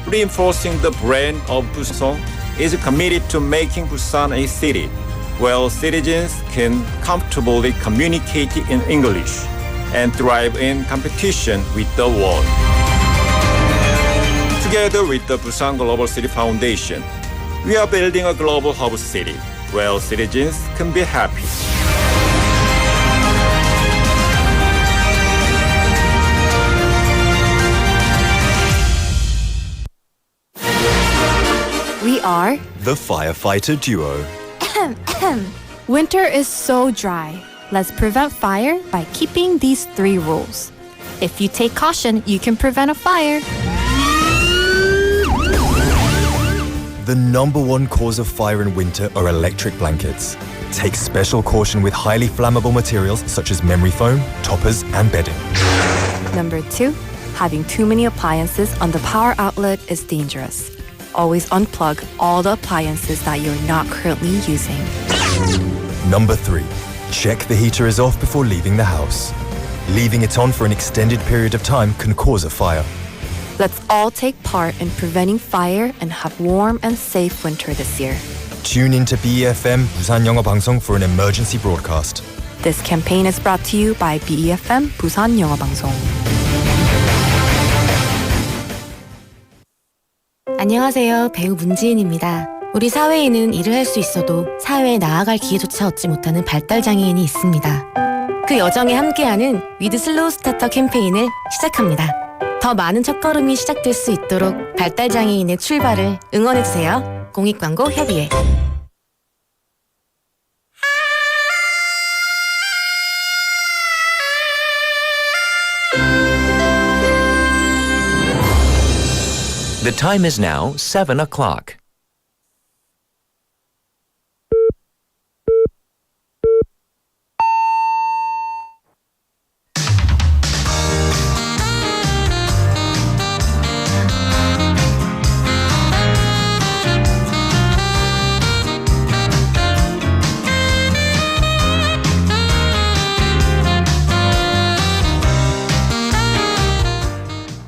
reinforcing the brand of Busan, is committed to making Busan a city where citizens can comfortably communicate in English and thrive in competition with the world. Together with the Busan Global City Foundation, we are building a global hub city where citizens can be happy. We are the firefighter duo. Winter is so dry. Let's prevent fire by keeping these 3 rules. If you take caution, you can prevent a fire. The number 1 cause of fire in winter are electric blankets. Take special caution with highly flammable materials such as memory foam, toppers, and bedding. Number 2, having too many appliances on the power outlet is dangerous. Always unplug all the appliances that you're not currently using. Number 3, check the heater is off before leaving the house. Leaving it on for an extended period of time can cause a fire. Let's all take part in preventing fire and have warm and safe winter this year. Tune in to BEFM 부산영어방송 for an emergency broadcast. This campaign is brought to you by BEFM 부산영어방송. 안녕하세요. 배우 문지은입니다. 우리 사회에는 일을 할 수 있어도 사회에 나아갈 기회조차 얻지 못하는 발달장애인이 있습니다. 그 여정에 함께하는 위드 슬로우 스타터 캠페인을 시작합니다. 더 많은 첫걸음이 시작될 수 있도록 발달장애인의 출발을 응원해주세요. 공익광고 협의회. The time is now 7 o'clock.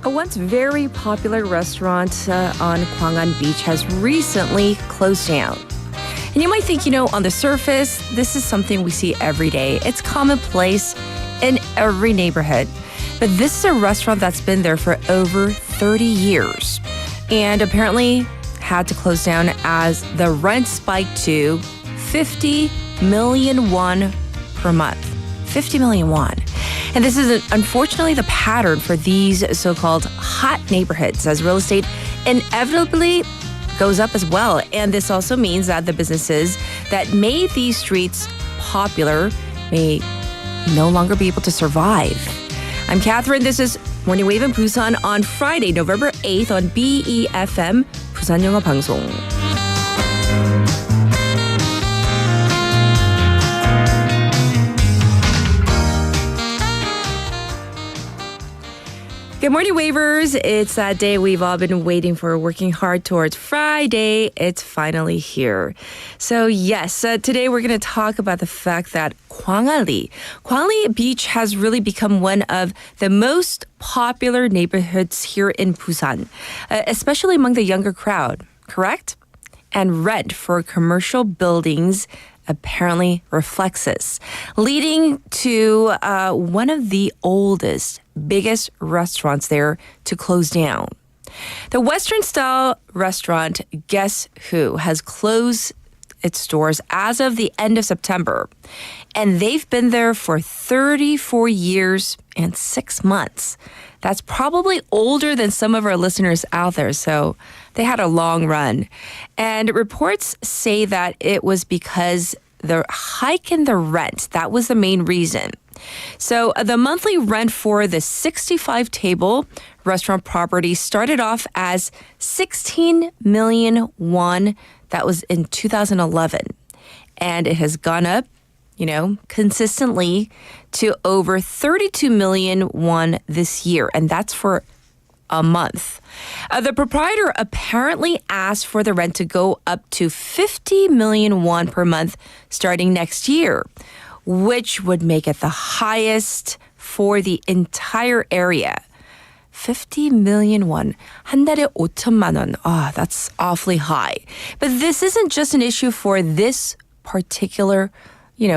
A once very popular restaurant on Gwangan Beach has recently closed down. And you might think, on the surface, this is something we see every day. It's commonplace in every neighborhood. But this is a restaurant that's been there for over 30 years and apparently had to close down as the rent spiked to 50 million won per month. 50 million won. And this is unfortunately the pattern for these so-called hot neighborhoods as real estate inevitably goes up as well. And this also means that the businesses that made these streets popular may no longer be able to survive. I'm Catherine. This is Morning Wave in Busan on Friday, November 8th on BEFM 부산영어방송. Good morning, Wavers. It's that day we've all been waiting for, working hard towards. Friday. It's finally here. So yes, today we're going to talk about the fact that Gwangali Beach has really become one of the most popular neighborhoods here in Busan, especially among the younger crowd, correct? And rent for commercial buildings apparently reflects this, leading to one of the oldest, biggest restaurants there to close down. The Western-style restaurant Guess Who has closed its doors as of the end of September, and they've been there for 34 years and 6 months. That's probably older than some of our listeners out there, so they had a long run. And reports say that it was because the hike in the rent, that was the main reason. So the monthly rent for the 65-table restaurant property started off as 16 million won. That was in 2011. And it has gone up, consistently to over 32 million won this year. And that's for a month. The proprietor apparently asked for the rent to go up to 50 million won per month starting next year, which would make it the highest for the entire area. 50 million won. 한 달에 5천만 원. Ah, that's awfully high. But this isn't just an issue for this particular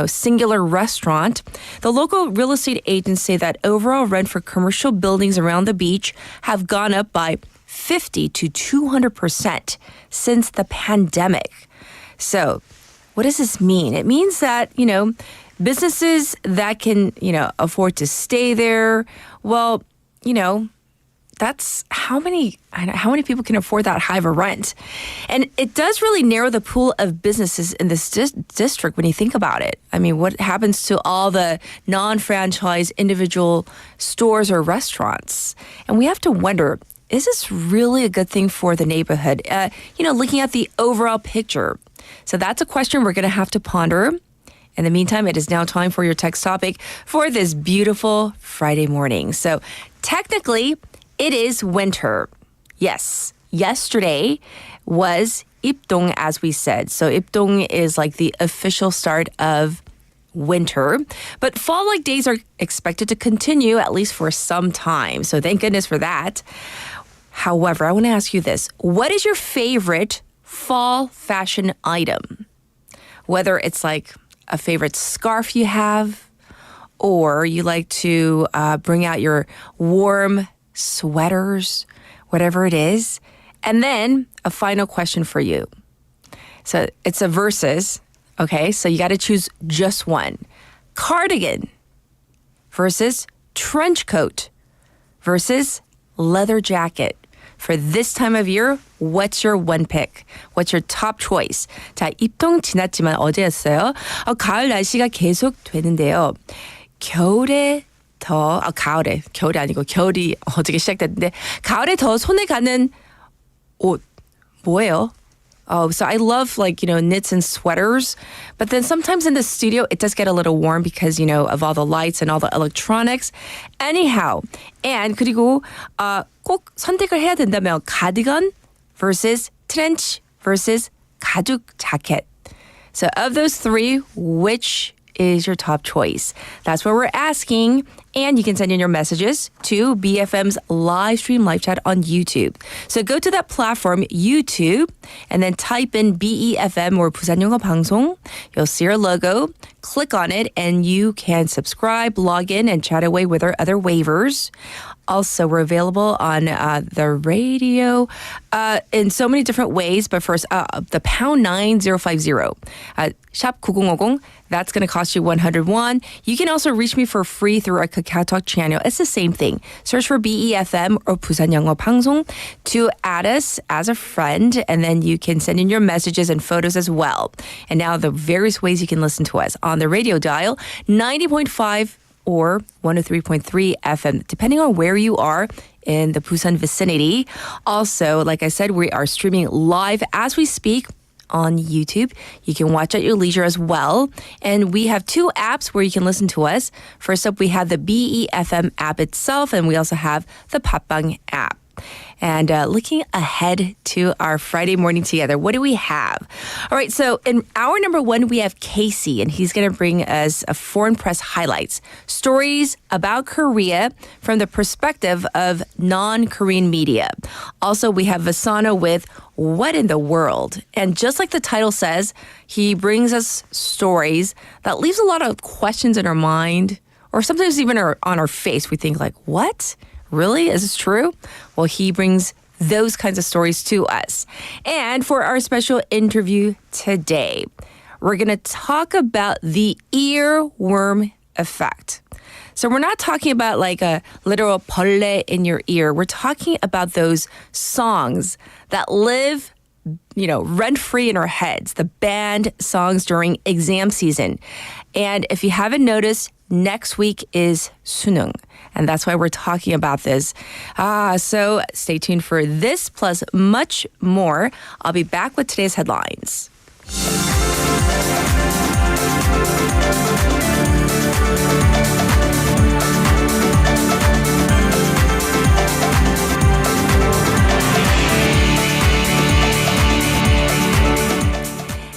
singular restaurant. The local real estate agents say that overall rent for commercial buildings around the beach have gone up by 50 to 200% since the pandemic. So, what does this mean? It means that, businesses that can, afford to stay there, well, that's how many people can afford that high of a rent. And it does really narrow the pool of businesses in this district when you think about it. I mean, what happens to all the non-franchise individual stores or restaurants? And we have to wonder, is this really a good thing for the neighborhood? Looking at the overall picture. So that's a question we're going to have to ponder. In the meantime, it is now time for your text topic for this beautiful Friday morning. So technically, it is winter. Yes, yesterday was 입동, as we said. So 입동 is like the official start of winter. But fall-like days are expected to continue at least for some time. So thank goodness for that. However, I want to ask you this. What is your favorite fall fashion item? Whether it's like a favorite scarf you have, or you like to bring out your warm sweaters, whatever it is. And then a final question for you. So it's a versus, okay? So you got to choose just one. Cardigan versus trench coat versus leather jacket. For this time of year, what's your one pick? What's your top choice? 자, 입동 지났지만 어제였어요. 가을 날씨가 계속 되는데요. 겨울이 아니고 겨울이 어저께 시작됐는데 가을에 더 손에 가는 옷 뭐예요? So I love knits and sweaters, but then sometimes in the studio it does get a little warm because of all the lights and all the electronics. Anyhow, and 그리고 꼭 선택을 해야 된다면 cardigan versus trench versus 가죽 자켓. So of those three, which is your top choice? That's what we're asking. And you can send in your messages to BFM's live stream live chat on YouTube. So go to that platform, YouTube, and then type in BEFM or 부산영어방송. You'll see our logo. Click on it, and you can subscribe, log in, and chat away with our other waivers. Also, we're available on the radio in so many different ways. But first, the pound 9050, 샵 9050. That's going to cost you 100 won. You can also reach me for free through our KakaoTalk channel. It's the same thing. Search for BEFM or 부산영어방송 to add us as a friend, and then you can send in your messages and photos as well. And now the various ways you can listen to us on the radio dial, 90.5 or 103.3 FM, depending on where you are in the Busan vicinity. Also, like I said, we are streaming live as we speak on YouTube. You can watch at your leisure as well. And we have two apps where you can listen to us. First up, we have the BEFM app itself, and we also have the 팟빵 app. And looking ahead to our Friday morning together, what do we have? All right, so in hour number one, we have Casey, and he's going to bring us a foreign press highlights, stories about Korea from the perspective of non-Korean media. Also, we have Vasana with What in the World? And just like the title says, he brings us stories that leaves a lot of questions in our mind, or sometimes even on our face. We think like, what? Really? Is this true? Well, he brings those kinds of stories to us. And for our special interview today, we're going to talk about the earworm effect. So we're not talking about like a literal 벌레 in your ear. We're talking about those songs that live rent-free in our heads, the banned songs during exam season. And if you haven't noticed, next week is 수능. And that's why we're talking about this. So stay tuned for this plus much more. I'll be back with today's headlines.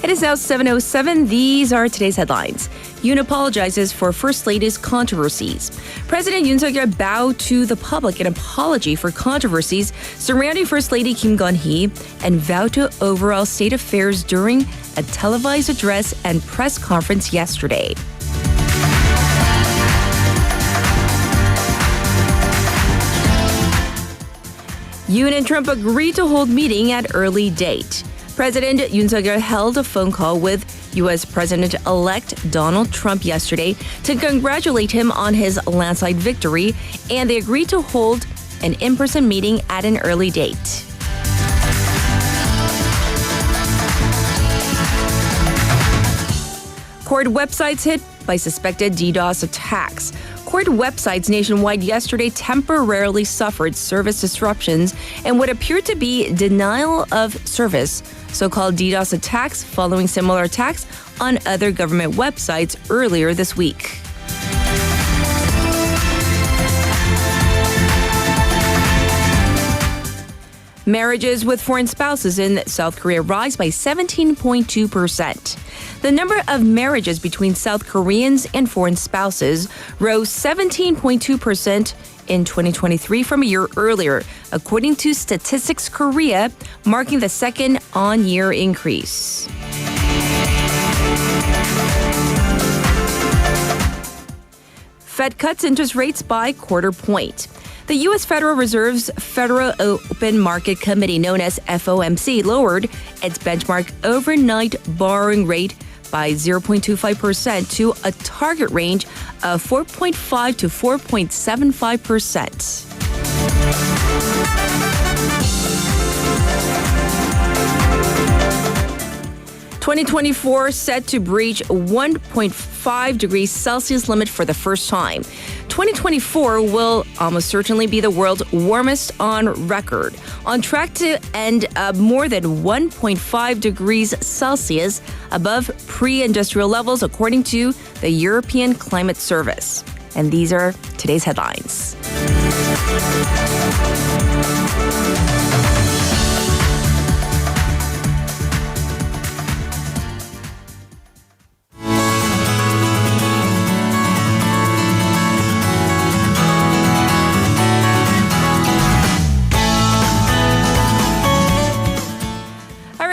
It is now 7:07. These are today's headlines. Yoon apologizes for First Lady's controversies. President Yoon Suk-yeol bowed to the public in apology for controversies surrounding First Lady Kim Gun-hee and vowed to overall state affairs during a televised address and press conference yesterday. Yoon and Trump agreed to hold meeting at early date. President Yoon Suk-yeol held a phone call with U.S. President-elect Donald Trump yesterday to congratulate him on his landslide victory, and they agreed to hold an in-person meeting at an early date. Court websites hit by suspected DDoS attacks. Court websites nationwide yesterday temporarily suffered service disruptions and what appeared to be denial of service, so-called DDoS attacks following similar attacks on other government websites earlier this week. Marriages with foreign spouses in South Korea rise by 17.2%. The number of marriages between South Koreans and foreign spouses rose 17.2% in 2023 from a year earlier, according to Statistics Korea, marking the second on-year increase. Fed cuts interest rates by quarter point. The U.S. Federal Reserve's Federal Open Market Committee, known as FOMC, lowered its benchmark overnight borrowing rate by 0.25% to a target range of 4.5 to 4.75%. (2024) set to breach 1.5 degrees Celsius limit for the first time. 2024 will almost certainly be the world's warmest on record, on track to end up more than 1.5 degrees Celsius above pre-industrial levels, according to the European Climate Service. And these are today's headlines.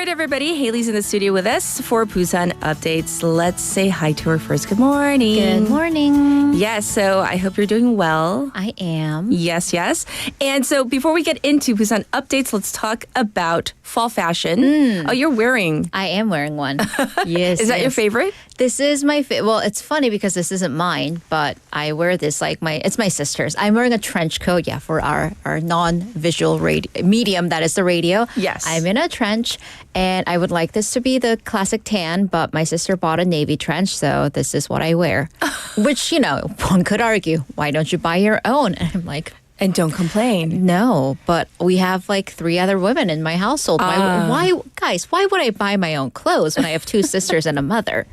Everybody, Haley's in the studio with us for Busan updates. Let's say hi to her first. Good morning. Good morning. Yes, so I hope you're doing well. I am. Yes, yes. And so before we get into Busan updates, let's talk about fall fashion. Oh, you're wearing. I am wearing one. Yes. Is that your favorite? This is my well, it's funny because this isn't mine, but I wear this like it's my sister's. I'm wearing a trench coat, for our non-visual medium, that is the radio. Yes. I'm in a trench, and I would like this to be the classic tan, but my sister bought a navy trench, so this is what I wear. Which, one could argue, why don't you buy your own? And I'm like, and don't complain. No, but we have like 3 other women in my household. Why, guys, why would I buy my own clothes when I have 2 sisters and a mother?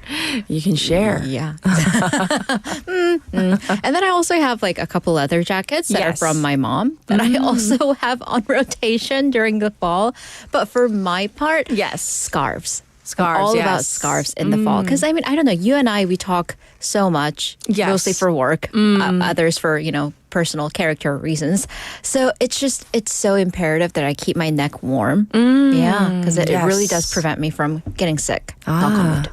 You can share. Yeah. And then I also have like a couple leather jackets that are from my mom that I also have on rotation during the fall. But for my part, scarves. Scarves, all about scarves in the fall. Because, I don't know, you and I, we talk so much, mostly for work, others for, personal character reasons. So it's so imperative that I keep my neck warm. Yeah, because it really does prevent me from getting sick. Knock on wood.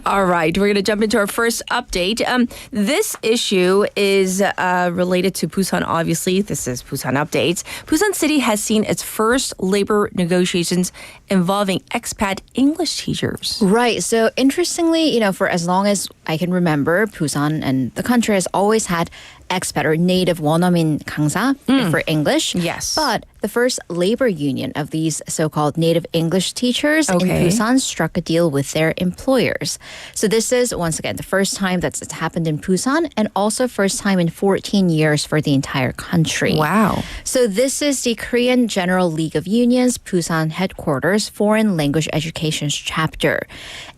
All right, we're going to jump into our first update. This issue is related to Busan, obviously. This is Busan Updates. Busan City has seen its first labor negotiations involving expat English teachers. Right. So interestingly, for as long as I can remember, Busan and the country has always had expat or native 원어민 강사 for English. Yes. But the first labor union of these so-called native English teachers in Busan struck a deal with their employers. So this is, once again, the first time that's happened in Busan and also first time in 14 years for the entire country. Wow. So this is the Korean General League of Unions, Busan headquarters, Foreign Language Education chapter.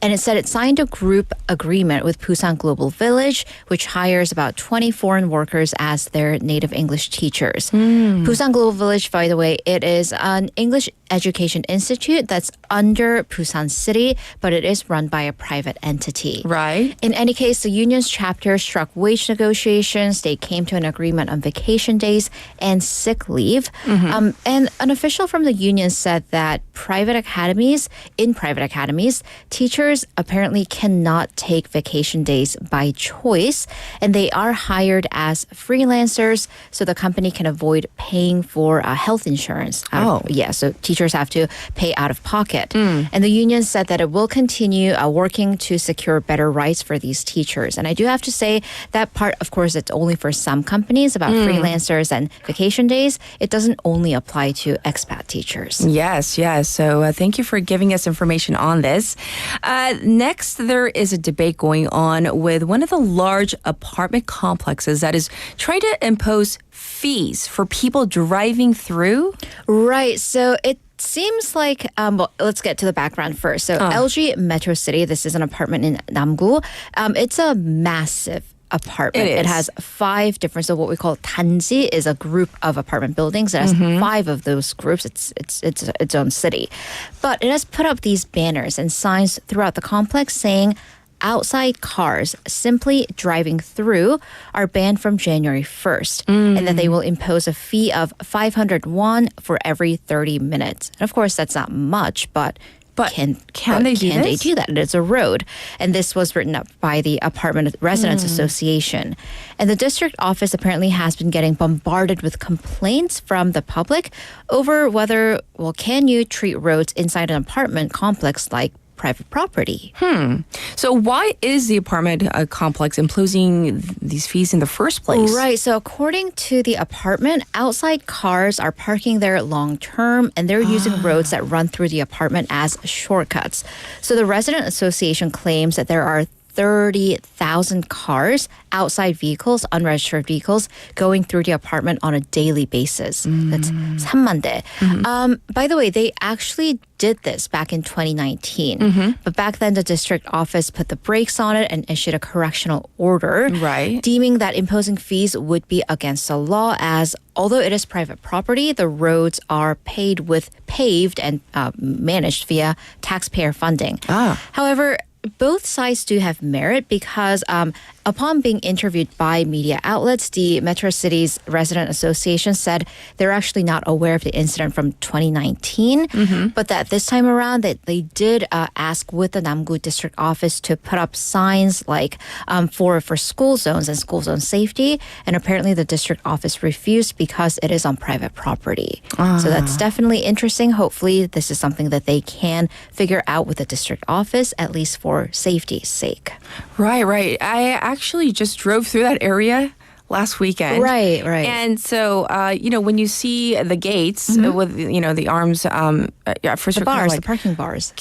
And it said it signed a group agreement with Busan Global Village, which hires about 20 foreign workers as their native English teachers. Busan Global Village, by the the way, it is an English education institute that's under Busan City, but it is run by a private entity. Right. In any case, the union's chapter struck wage negotiations. They came to an agreement on vacation days and sick leave. And an official from the union said that in private academies, teachers apparently cannot take vacation days by choice, and they are hired as freelancers, so the company can avoid paying for health insurance. So teachers have to pay out of pocket. And the union said that it will continue working to secure better rights for these teachers. And I do have to say that part, of course, it's only for some companies about freelancers and vacation days. It doesn't only apply to expat teachers. Yes. So thank you for giving us information on this. Next, there is a debate going on with one of the large apartment complexes that is trying to impose fees for people driving through. Right. So it seems like, let's get to the background first. So LG Metro City, this is an apartment in Namgu. It's a massive apartment. It has 5 different, so what we call 단지 is a group of apartment buildings. It has 5 of those groups. It's its own city. But it has put up these banners and signs throughout the complex saying outside cars simply driving through are banned from January 1st, and that they will impose a fee of 500 won for every 30 minutes. And of course, that's not much, but can they do that? It's a road. And this was written up by the Apartment Residents Association. And the district office apparently has been getting bombarded with complaints from the public over whether, can you treat roads inside an apartment complex like private property? So why is the apartment complex imposing these fees in the first place? Right. So according to the apartment, outside cars are parking there long term, and they're using roads that run through the apartment as shortcuts. So the resident association claims that there are 30,000 cars, outside vehicles, unregistered vehicles, going through the apartment on a daily basis. That's 3만 대. By the way, they actually did this back in 2019. But back then, the district office put the brakes on it and issued a correctional order, deeming that imposing fees would be against the law, as although it is private property, the roads are paved and managed via taxpayer funding. However, both sides do have merit because upon being interviewed by media outlets, the Metro City's Resident Association said they're actually not aware of the incident from 2019, but that this time around they did ask with the Namgu District Office to put up signs like for school zones and school zone safety, and apparently the district office refused because it is on private property. So that's definitely interesting. Hopefully this is something that they can figure out with the district office, at least for safety's sake. Right. I actually just drove through that area last weekend. Right. And so, when you see the gates with, the arms, first the bars, the parking bars.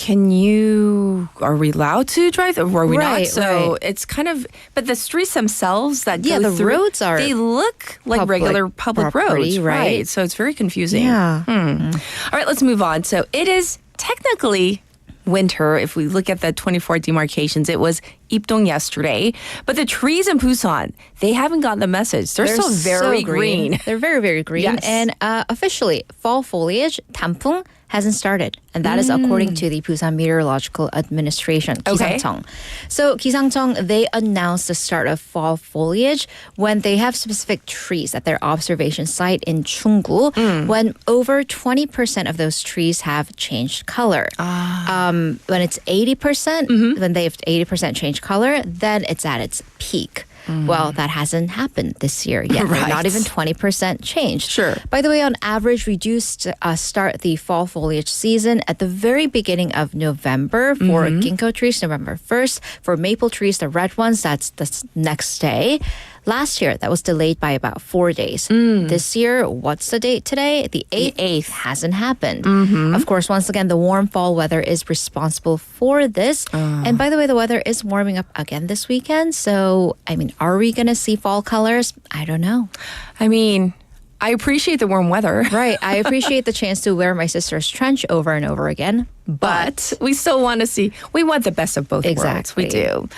Are we allowed to drive? Or are we not? So it's kind of, but the streets themselves that go the through, roads they look like regular public roads. Right. So it's very confusing. Yeah. All right, let's move on. So it is technically winter. If we look at the 24 demarcations, it was 입동 yesterday. But the trees in Busan, they haven't gotten the message. They're still very green. They're very, very green. Yes. And officially, fall foliage, 단풍, hasn't started. And that is according to the Busan Meteorological Administration, 기상청. So 기상청, they announced the start of fall foliage when they have specific trees at their observation site in Chunggu, when over 20% of those trees have changed color. When it's 80%, when they have 80% changed color, then it's at its peak. Well, that hasn't happened this year yet. Right. Not even 20% changed. Sure. By the way, on average, we do start the fall foliage season at the very beginning of November for ginkgo trees, November 1st. For maple trees, the red ones, that's the next day. Last year, that was delayed by about 4 days. This year, what's the date today? The 8th hasn't happened. Of course, once again, the warm fall weather is responsible for this. And by the way, the weather is warming up again this weekend. So, are we going to see fall colors? I don't know. I appreciate the warm weather. Right. I appreciate the chance to wear my sister's trench over and over again. But we still want to see, we want the best of both worlds. We do.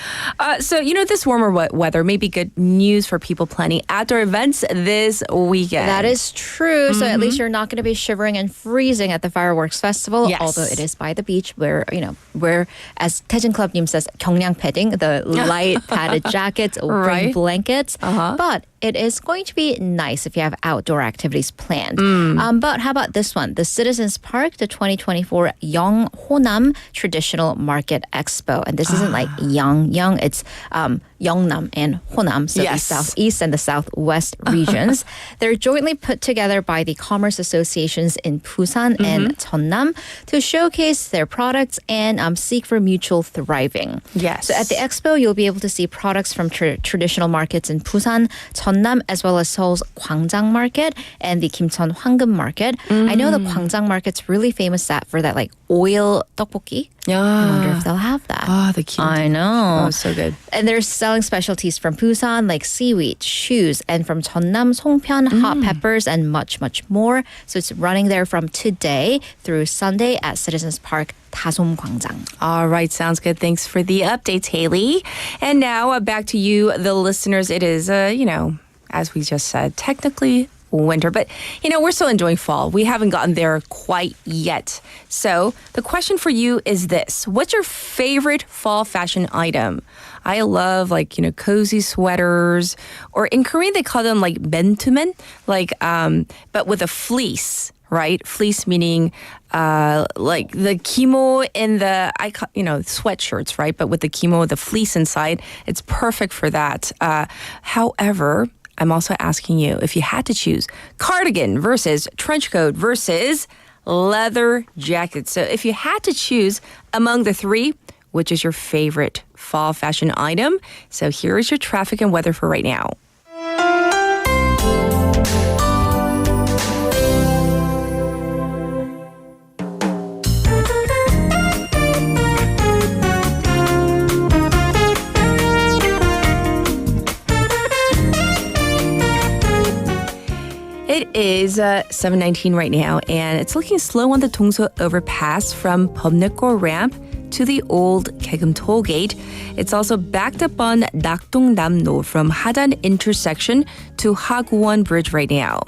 So, this warmer weather may be good news for people planning outdoor events this weekend. That is true. So at least you're not going to be shivering and freezing at the fireworks festival. Yes. Although it is by the beach where, as Taejin Club님 says, 경량 padding, the light padded jackets, bring Right. blankets. But it is going to be nice if you have outdoor activities planned. But how about this one? The Citizens Park, the 2024 Yeonghonam Traditional Market Expo. And this isn't like young, it's Yeongnam and Honam, so Yes. the southeast and the southwest regions. They're jointly put together by the commerce associations in Busan and Jeonnam to showcase their products and seek for mutual thriving. Yes. So at the expo, you'll be able to see products from traditional markets in Busan, Jeonnam, as well as Seoul's Gwangjang Market and the Kimcheon Hwanggeum Market. I know the Gwangjang Market's really famous for that like oil tteokbokki. I wonder if they'll have that. Oh, the cute. I know. Oh, so good. And they're selling specialties from Busan like seaweed, shoes, and from Jeonnam, Songpyeon, hot peppers, and much, much more. So it's running there from today through Sunday at Citizens Park, Dasom Gwangjang. All right, sounds good. Thanks for the updates, Haley. And now back to you, the listeners. It is, as we just said, technically winter, but we're still enjoying fall. We haven't gotten there quite yet. So the question for you is this: what's your favorite fall fashion item? I love cozy sweaters, or in Korean they call them like mentumen, but with a fleece. Right? Fleece meaning like the kimo in the, sweatshirts, right? But with the kimo, the fleece inside, it's perfect for that. However, I'm also asking you, if you had to choose cardigan versus trench coat versus leather jacket. So if you had to choose among the three, which is your favorite fall fashion item? So here is your traffic and weather for right now. It is 7:19 right now, and it's looking slow on the Dongso overpass from Pyeongnekgo ramp to the old Kaegum toll gate. It's also backed up on Nakdong-Namno from Hadan intersection to Hagwon Bridge right now.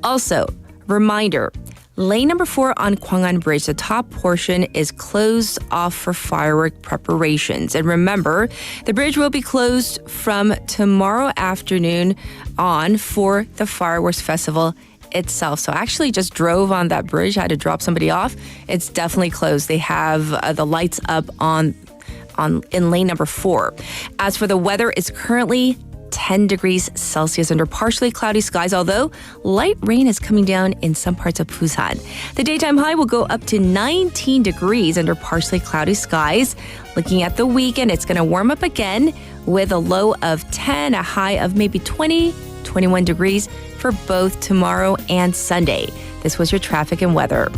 Also, reminder, lane number 4 on Gwangan Bridge, the top portion is closed off for firework preparations. And remember, the bridge will be closed from tomorrow afternoon on for the fireworks festival itself. So I actually just drove on that bridge. I had to drop somebody off. It's definitely closed. They have the lights up in lane number 4. As for the weather, it's currently 10 degrees Celsius under partially cloudy skies, although light rain is coming down in some parts of Busan. The daytime high will go up to 19 degrees under partially cloudy skies. Looking at the weekend, it's going to warm up again with a low of 10, a high of maybe 20, 21 degrees for both tomorrow and Sunday. This was your traffic and weather.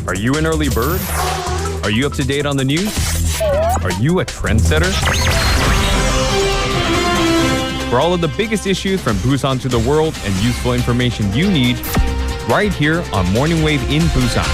Are you an early bird? Are you up to date on the news? Are you a trendsetter? For all of the biggest issues from Busan to the world and useful information you need, right here on Morning Wave in Busan.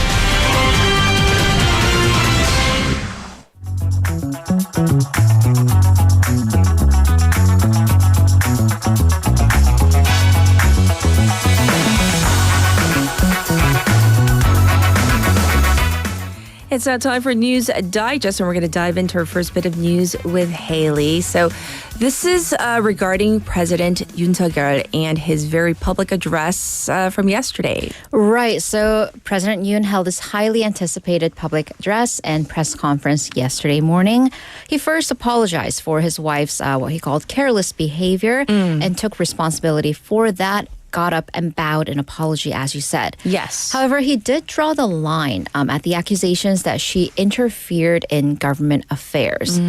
It's now time for News Digest, and we're going to dive into our first bit of news with Haley. So this is regarding President Yoon Suk-yeol and his very public address from yesterday. Right. So President Yoon held his highly anticipated public address and press conference yesterday morning. He first apologized for his wife's what he called careless behavior and took responsibility for that. Got up and bowed in apology, as you said. Yes. However, he did draw the line at the accusations that she interfered in government affairs.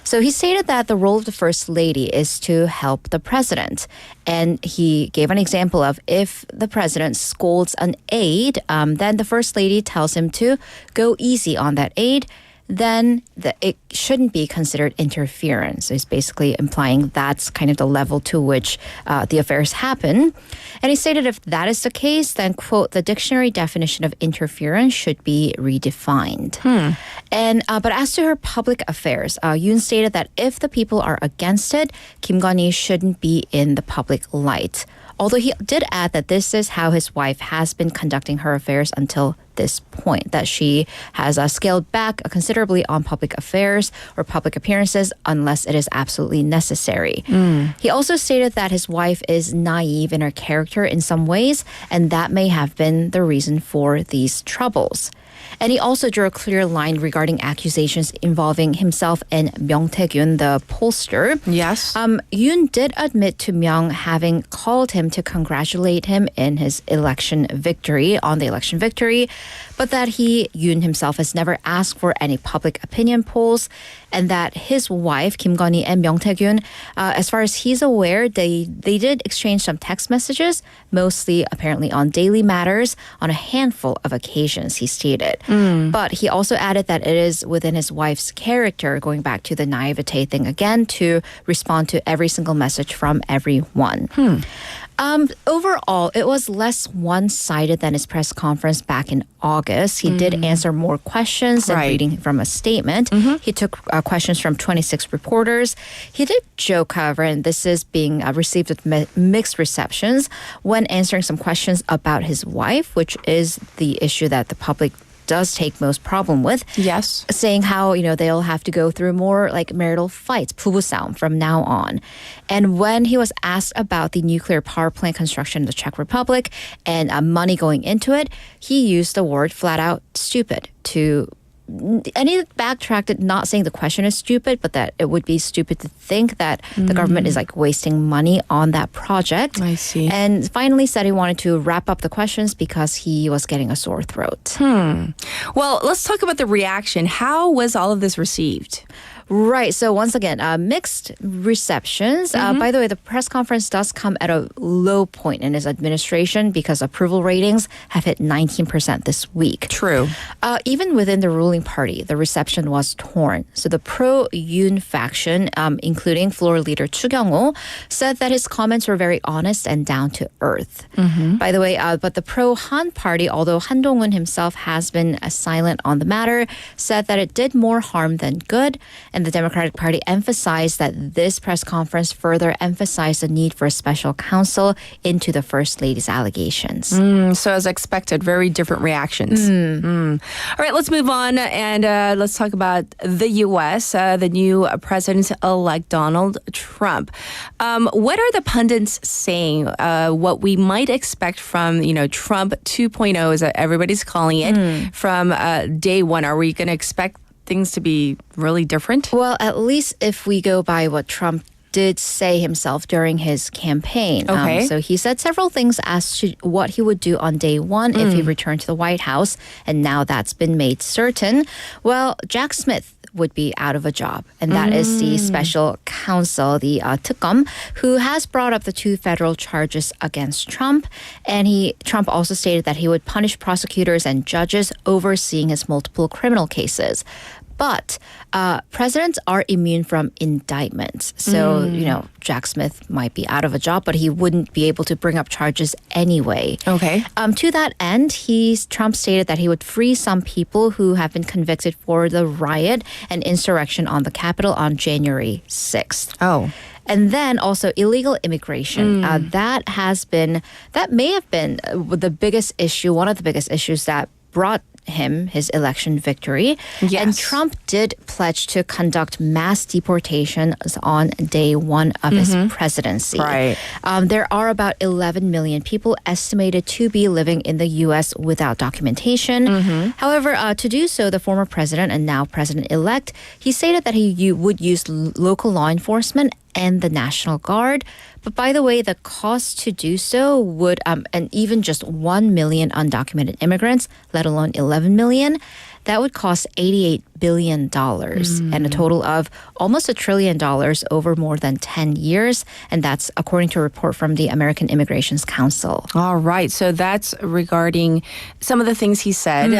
So he stated that the role of the First Lady is to help the president. And he gave an example of if the president scolds an aide, then the First Lady tells him to go easy on that aide. then it shouldn't be considered interference. So he's basically implying that's kind of the level to which the affairs happen. And he stated if that is the case, then, quote, the dictionary definition of interference should be redefined. And but as to her public affairs, Yoon stated that if the people are against it, Kim Gun-hee shouldn't be in the public light. Although he did add that this is how his wife has been conducting her affairs until this point, that she has scaled back considerably on public affairs or public appearances unless it is absolutely necessary. He also stated that his wife is naive in her character in some ways, and that may have been the reason for these troubles. And he also drew a clear line regarding accusations involving himself and Myung Tae-gyun, the pollster. Yes. Yoon did admit to Myung having called him to congratulate him in his election victory, but that Yoon himself has never asked for any public opinion polls, and that his wife, Kim Gun-hee and Myung Tae-gyun, as far as he's aware, they did exchange some text messages, mostly apparently on daily matters, on a handful of occasions, he stated. But he also added that it is within his wife's character, going back to the naivete thing again, to respond to every single message from everyone. Overall, it was less one-sided than his press conference back in August. He did answer more questions than reading from a statement. He took questions from 26 reporters. He did joke, however, and this is being received with mixed receptions, when answering some questions about his wife, which is the issue that the public does take most problem with. Yes. Saying how, they'll have to go through more like marital fights, 부부싸움, from now on. And when he was asked about the nuclear power plant construction in the Czech Republic and money going into it, he used the word flat out stupid and he backtracked it, not saying the question is stupid, but that it would be stupid to think that the government is like wasting money on that project. I see. And finally said he wanted to wrap up the questions because he was getting a sore throat. Well, let's talk about the reaction. How was all of this received? Right. So once again, mixed receptions. By the way, the press conference does come at a low point in his administration because approval ratings have hit 19% this week. True. Even within the ruling party, the reception was torn. So the pro-Yoon faction, including floor leader Chu Kyung-ho, said that his comments were very honest and down to earth. By the way, but the pro-Han party, although Han Dong-un himself has been silent on the matter, said that it did more harm than good. And the Democratic Party emphasized that this press conference further emphasized the need for a special counsel into the First Lady's allegations. So as expected, very different reactions. All right, let's move on and let's talk about the U.S., the new president-elect Donald Trump. What are the pundits saying? What we might expect from, Trump 2.0, as everybody's calling it, from day one? Are we going to expect things to be really different? Well, at least if we go by what Trump did say himself during his campaign. Okay. So he said several things as to what he would do on day one if he returned to the White House. And now that's been made certain. Well, Jack Smith would be out of a job. And that is the special counsel, the 특검, who has brought up the two federal charges against Trump. And Trump also stated that he would punish prosecutors and judges overseeing his multiple criminal cases. But presidents are immune from indictments. So, Jack Smith might be out of a job, but he wouldn't be able to bring up charges anyway. Okay. To that end, Trump stated that he would free some people who have been convicted for the riot and insurrection on the Capitol on January 6th. Oh. And then also illegal immigration. That may have been the biggest issue, one of the biggest issues that brought him his election victory. Yes. And Trump did pledge to conduct mass deportations on day one of his presidency. Right. There are about 11 million people estimated to be living in the U.S. without documentation. However, to do so, the former president and now president-elect, he stated that he would use local law enforcement and the National Guard. But by the way, the cost to do so would, and even just 1 million undocumented immigrants, let alone 11 million, that would cost $88 billion and a total of almost $1 trillion over more than 10 years. And that's according to a report from the American Immigration Council. All right. So that's regarding some of the things he said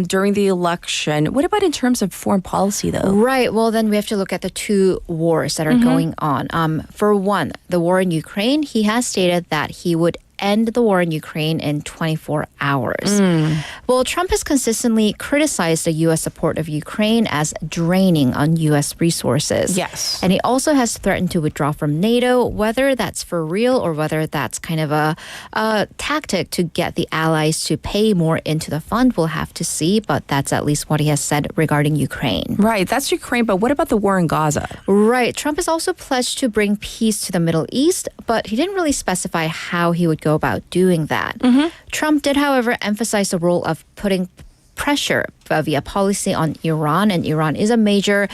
during the election. What about in terms of foreign policy, though? Right. Well, then we have to look at the two wars that are going on. For one, the war in Ukraine, he has stated that he would end the war in Ukraine in 24 hours. Well, Trump has consistently criticized the U.S. support of Ukraine as draining on U.S. resources. Yes. And he also has threatened to withdraw from NATO, whether that's for real or whether that's kind of a tactic to get the allies to pay more into the fund. We'll have to see, but that's at least what he has said regarding Ukraine. Right, that's Ukraine, but what about the war in Gaza? Right. Trump has also pledged to bring peace to the Middle East, but he didn't really specify how he would go about doing that. Trump did, however, emphasize the role of putting pressure via policy on Iran, and Iran is a major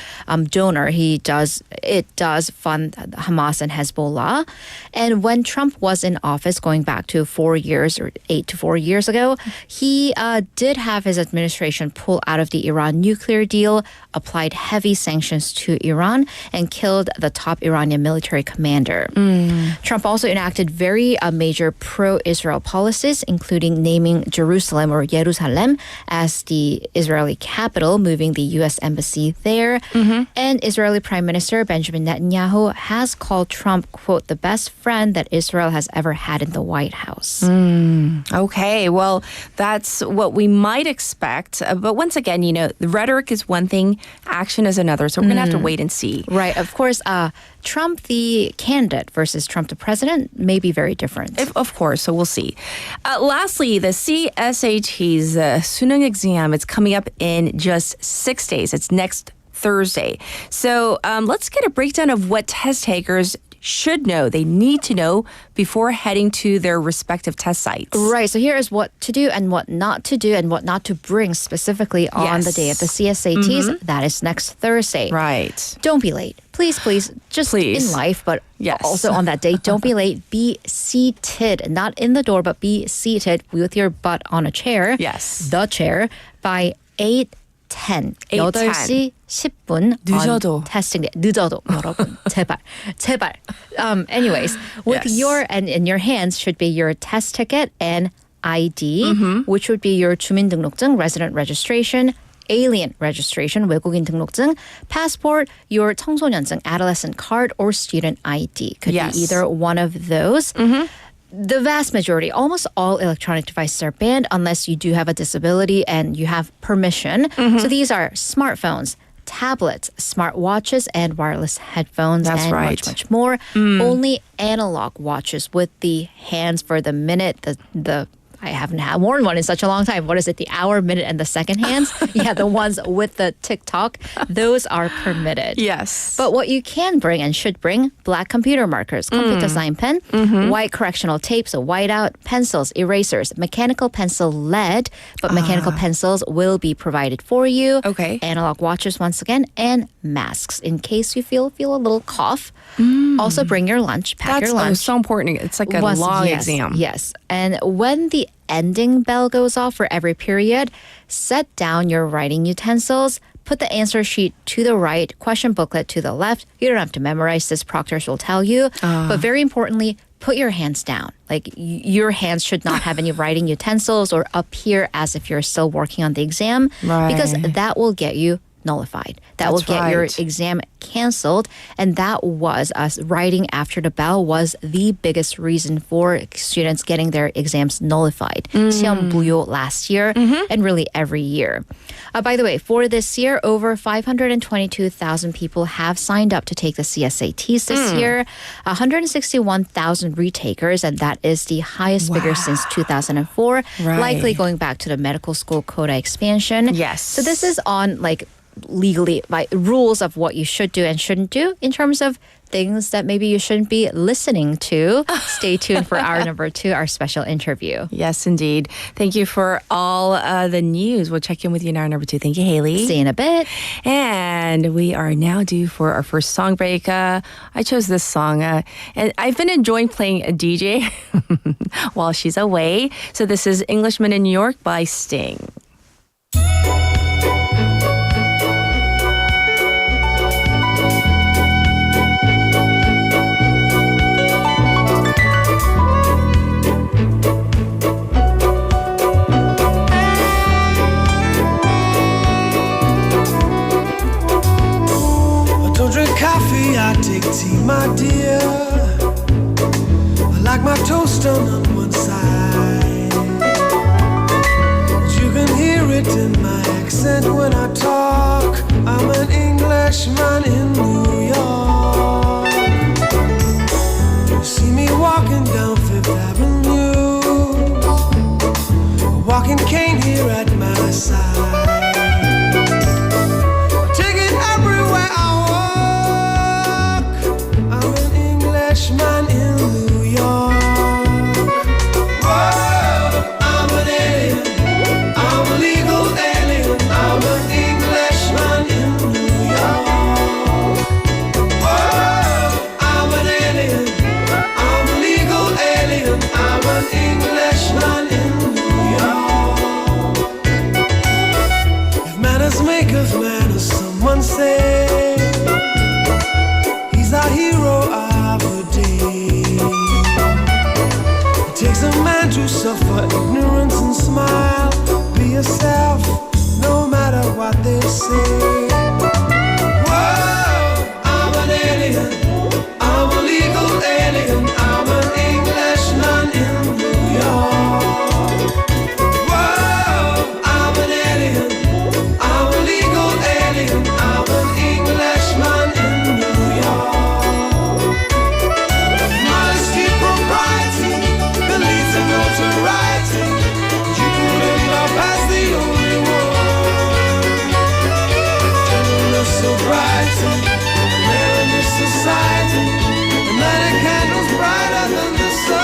donor. It does fund Hamas and Hezbollah. And when Trump was in office, going back to 4 years or 8 to 4 years ago, he did have his administration pull out of the Iran nuclear deal, applied heavy sanctions to Iran, and killed the top Iranian military commander. Trump also enacted very major pro-Israel policies, including naming Jerusalem or Jerusalem as the Israeli capital, moving the U.S. embassy there. And Israeli Prime Minister Benjamin Netanyahu has called Trump, quote, the best friend that Israel has ever had in the White House. Okay, well, that's what we might expect. But once again, the rhetoric is one thing, action is another. So we're going to have to wait and see. Right. Of course, Trump the candidate versus Trump the president may be very different. Of course, so we'll see. Lastly, the CSAT's 수능 exam, it's coming up in just 6 days. It's next Thursday. So let's get a breakdown of what test takers should know, they need to know before heading to their respective test sites. Right. So here is what to do and what not to do and what not to bring specifically on the day of the CSATs. That is next Thursday. Right. Don't be late. Please, just in life, but also on that day, don't be late. Be seated, not in the door, but be seated with your butt on a chair. Yes. The chair by 8:10. 8시 10분 늦어도. on testing day. 늦어도 여러분 제발. Anyways, with your and in your hands should be your test ticket and ID, which would be your 주민등록증, resident registration, alien registration, 외국인 등록증, passport, your 청소년증, adolescent card, or student ID. Could be either one of those. The vast majority, almost all electronic devices are banned unless you do have a disability and you have permission. So these are smartphones, tablets, smartwatches, and wireless headphones, and much more. Only analog watches with the hands for the minute, the I haven't had worn one in such a long time. What is it? The hour, minute, and the second hands? The ones with the tick-tock. Those are permitted. Yes. But what you can bring and should bring, black computer markers, computer sign pen, white correctional tape, so whiteout, pencils, erasers, mechanical pencil lead, but mechanical pencils will be provided for you. Okay. Analog watches once again, and masks in case you feel a little cough. Also bring your lunch, pack your lunch. That's so important. It's like a long exam. Yes. And when the ending bell goes off for every period, set down your writing utensils, put the answer sheet to the right, question booklet to the left. You don't have to memorize this, proctors will tell you. But very importantly, put your hands down. Like your hands should not have any writing utensils or appear as if you're still working on the exam, because that will get you nullified. That will get your exam canceled. And that was us writing after the bell was the biggest reason for students getting their exams nullified. 시험 무효 last year and really every year. By the way, for this year, over 522,000 people have signed up to take the CSATs this year. 161,000 retakers, and that is the highest figure since 2004. Likely going back to the medical school quota expansion. Yes. So this is on legally by rules of what you should do and shouldn't do in terms of things that maybe you shouldn't be listening to. Stay tuned for hour number 2, our special interview. Yes, indeed. Thank you for all the news. We'll check in with you in hour number 2. Thank you, Haley. See you in a bit. And we are now due for our first song break. I chose this song, and I've been enjoying playing a DJ while she's away. So this is Englishman in New York by Sting. tea, my dear. I like my toast on one side. But you can hear it in my accent when I talk. I'm an Englishman in New York. You see me walking down Fifth Avenue, a walking cane here at my side. I take it everywhere I walk. I'm an Englishman in New York. Whoa, I'm an alien. I'm a legal alien. I'm an Englishman in New York. Whoa, I'm an alien. I'm a legal alien. I'm an Englishman in New York. If manners make of manners, someone say he's our hero of the day. It takes a man to suffer ignorance and smile. Be yourself, no matter what they say. Whoa, I'm an alien. I'm a legal alien. I'm an Englishman in New York. Whoa, I'm an alien. I'm a legal alien. I'm an Englishman in New York. Modesty, propriety, can lead to notoriety. You couldn't love as the only one. Gentleness, sobriety, rare in this society. The night a candle's brighter than the sun.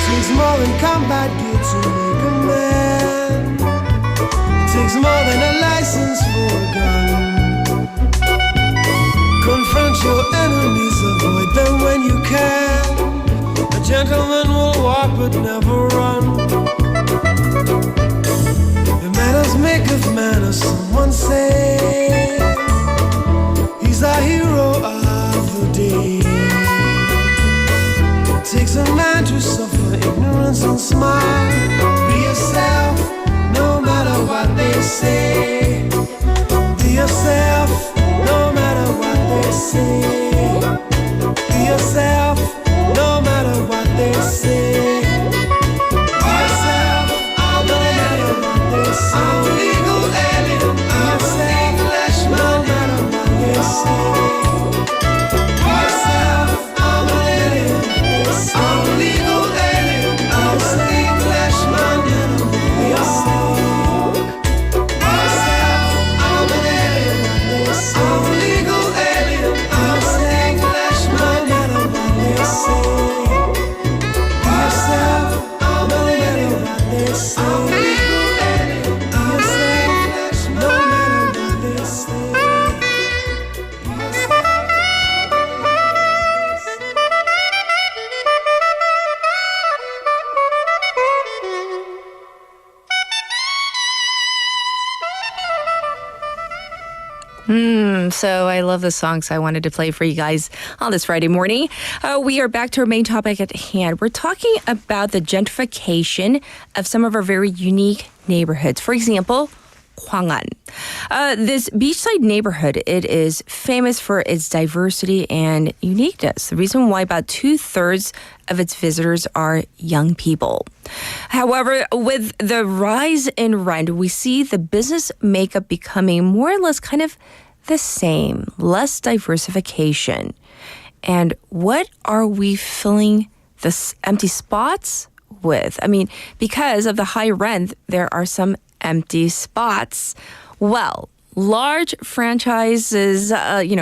Takes more than combat gear to make a man. Takes more than a license for a gun. Confront your enemies, avoid them when you can. A gentleman will walk but never run. The manners make of manners, someone say. He's our hero of the day. It takes a man to suffer ignorance and smile. Be yourself, no matter what they say. Be yourself, no matter what they say. Be yourself, no matter what they say. Be yourself, no matter what they say. I'm a legal alien. I'm an Englishman, no matter what they say. Be yourself, I'm an alien. I'm a legal alien. I'm an Englishman in New York. Be yourself, I'm an alien. I'm a legal alien. I'm an Englishman in New York. Be yourself, I'm an alien. I'm a legal alien. I'm an Englishman, no matter what they say. Be yourself. So I love the song, so I wanted to play for you guys on this Friday morning. We are back to our main topic at hand. We're talking about the gentrification of some of our very unique neighborhoods. For example, Gwangan. This beachside neighborhood, it is famous for its diversity and uniqueness. The reason why about 2/3 of its visitors are young people. However, with the rise in rent, we see the business makeup becoming more or less kind of the same, less diversification. And what are we filling the empty spots with? I mean, because of the high rent, there are some empty spots. Well, large franchises,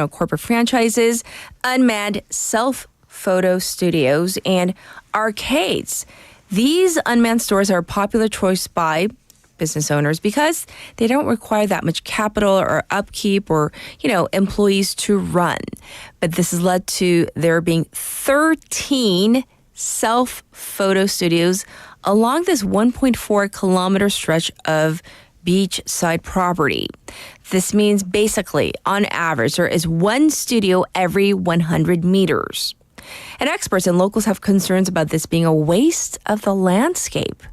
corporate franchises, unmanned self-photo studios, and arcades. These unmanned stores are a popular choice by business owners because they don't require that much capital or upkeep or, employees to run. But this has led to there being 13 self-photo studios along this 1.4 kilometer stretch of beachside property. This means basically, on average, there is one studio every 100 meters. And experts and locals have concerns about this being a waste of the landscape,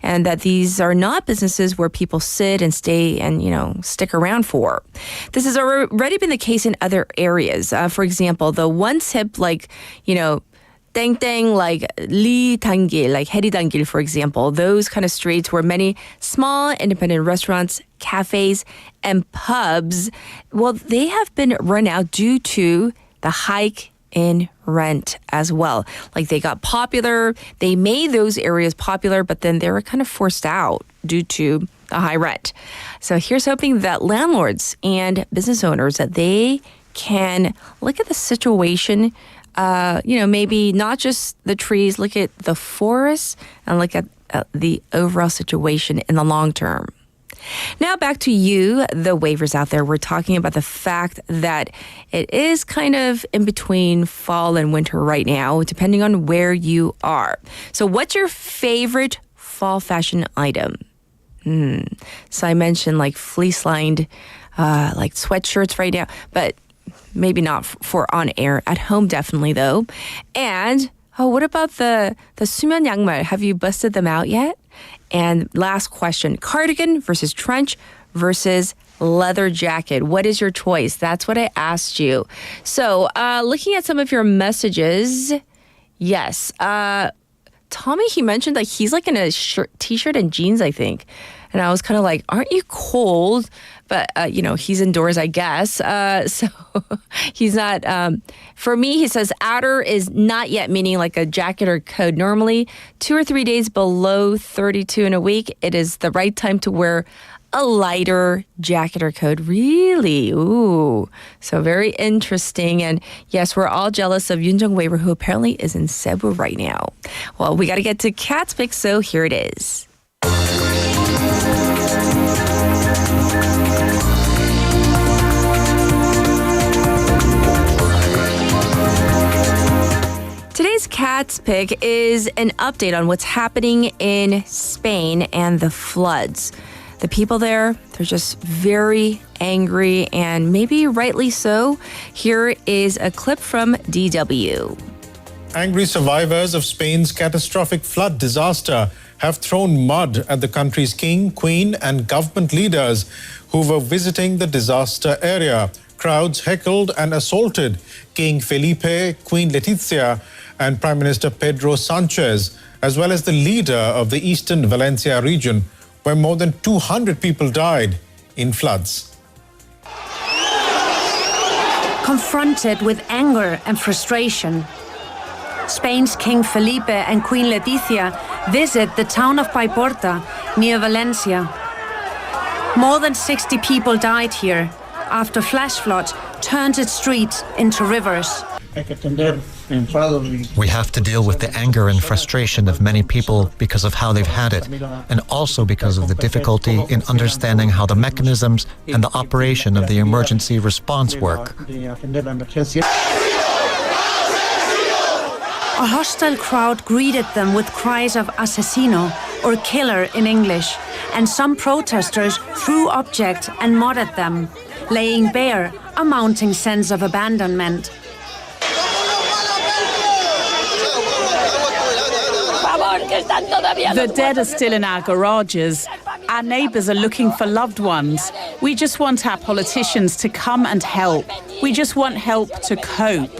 and that these are not businesses where people sit and stay and, stick around for. This has already been the case in other areas. For example, the once hip, 땡땡, like Lee Dangil, like Heri Dangil, for example, those kind of streets where many small independent restaurants, cafes, and pubs, well, they have been run out due to the hike in rent as well. Like they got popular, they made those areas popular, but then they were kind of forced out due to the high rent. So here's hoping that landlords and business owners, that they can look at the situation, maybe not just the trees, look at the forests and look at the overall situation in the long term. Now back to you, the wavers out there. We're talking about the fact that it is kind of in between fall and winter right now, depending on where you are. So what's your favorite fall fashion item? So I mentioned like fleece-lined, like sweatshirts right now, but maybe not for on air. At home, definitely though. And what about the 수면 양말? Have you busted them out yet? And last question, cardigan versus trench versus leather jacket. What is your choice? That's what I asked you. So looking at some of your messages, yes. Tommy, he mentioned that he's like in a t-shirt and jeans, I think. And I was kind of like, aren't you cold? But, he's indoors, I guess. So he's not, for me, he says outer is not yet, meaning like a jacket or coat. Normally 2 or 3 days below 32 in a week, it is the right time to wear a lighter jacket or coat. Really? Ooh. So very interesting. And yes, we're all jealous of Yoon Jung-waver, who apparently is in Cebu right now. Well, we got to get to Cat's Pick, so here it is. Today's Cat's Pick is an update on what's happening in Spain and the floods. The people there, they're just very angry, and maybe rightly so. Here is a clip from DW. Angry survivors of Spain's catastrophic flood disaster have thrown mud at the country's king, queen, and government leaders who were visiting the disaster area. Crowds heckled and assaulted King Felipe, Queen Letizia, and Prime Minister Pedro Sanchez, as well as the leader of the eastern Valencia region, where more than 200 people died in floods. Confronted with anger and frustration, Spain's King Felipe and Queen Letizia visit the town of Paiporta near Valencia. More than 60 people died here after flash floods turned its streets into rivers. We have to deal with the anger and frustration of many people because of how they've had it, and also because of the difficulty in understanding how the mechanisms and the operation of the emergency response work. A hostile crowd greeted them with cries of asesino, or killer in English, and some protesters threw objects and mud at them, laying bare a mounting sense of abandonment. The dead are still in our garages. Our neighbours are looking for loved ones. We just want our politicians to come and help. We just want help to cope.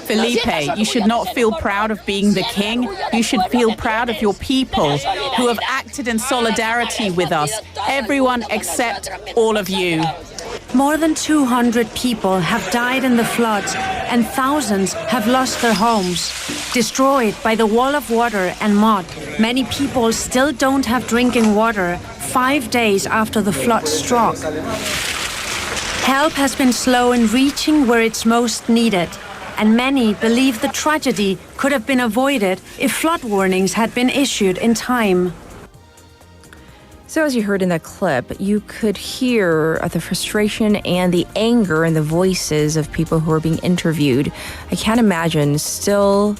Felipe, you should not feel proud of being the king. You should feel proud of your people who have acted in solidarity with us. Everyone except all of you. More than 200 people have died in the floods, and thousands have lost their homes, destroyed by the wall of water and mud. Many people still don't have drinking water 5 days after the flood struck. Help has been slow in reaching where it's most needed, and many believe the tragedy could have been avoided if flood warnings had been issued in time. So as you heard in that clip, you could hear the frustration and the anger in the voices of people who are being interviewed. I can't imagine still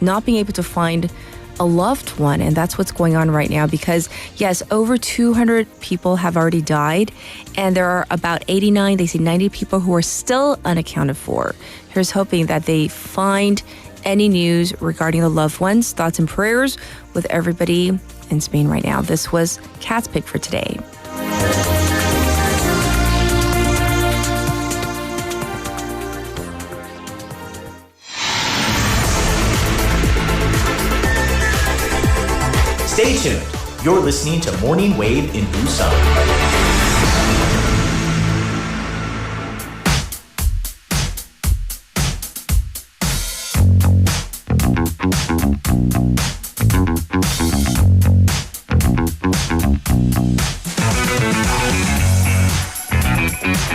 not being able to find a loved one, and that's what's going on right now because, yes, over 200 people have already died, and there are about 89, they say 90 people who are still unaccounted for. Here's hoping that they find any news regarding the loved ones. Thoughts and prayers with everybody in Spain right now. This was Cat's Pick for today. Stay tuned. You're listening to Morning Wave in Busan.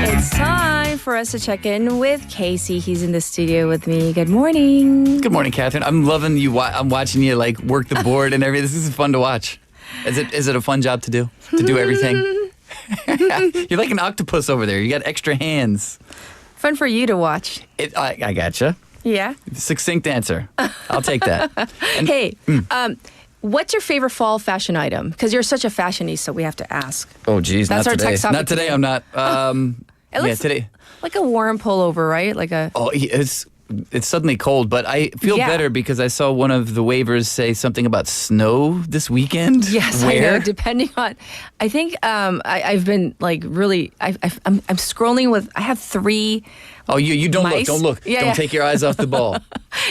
It's time for us to check in with Casey. He's in the studio with me. Good morning. Good morning, Catherine. I'm loving you. I'm watching you like work the board and everything. This is fun to watch. Is it a fun job to do? To do everything? You're like an octopus over there. You got extra hands. Fun for you to watch. I gotcha. Yeah. Succinct answer. I'll take that. Hey, what's your favorite fall fashion item? Because you're such a fashionista, so we have to ask. Oh, geez. That's not our today. text topic Not today. today. I'm not. It looks today. like a warm pullover, right? Like a. Oh, it's suddenly cold, but I feel better because I saw one of the waivers say something about snow this weekend. Yes, Where? I know. Depending on, I think I've been like really. I'm scrolling with. I have 3. Oh, you don't mice. Don't look. Yeah, Don't yeah. take your eyes off the ball.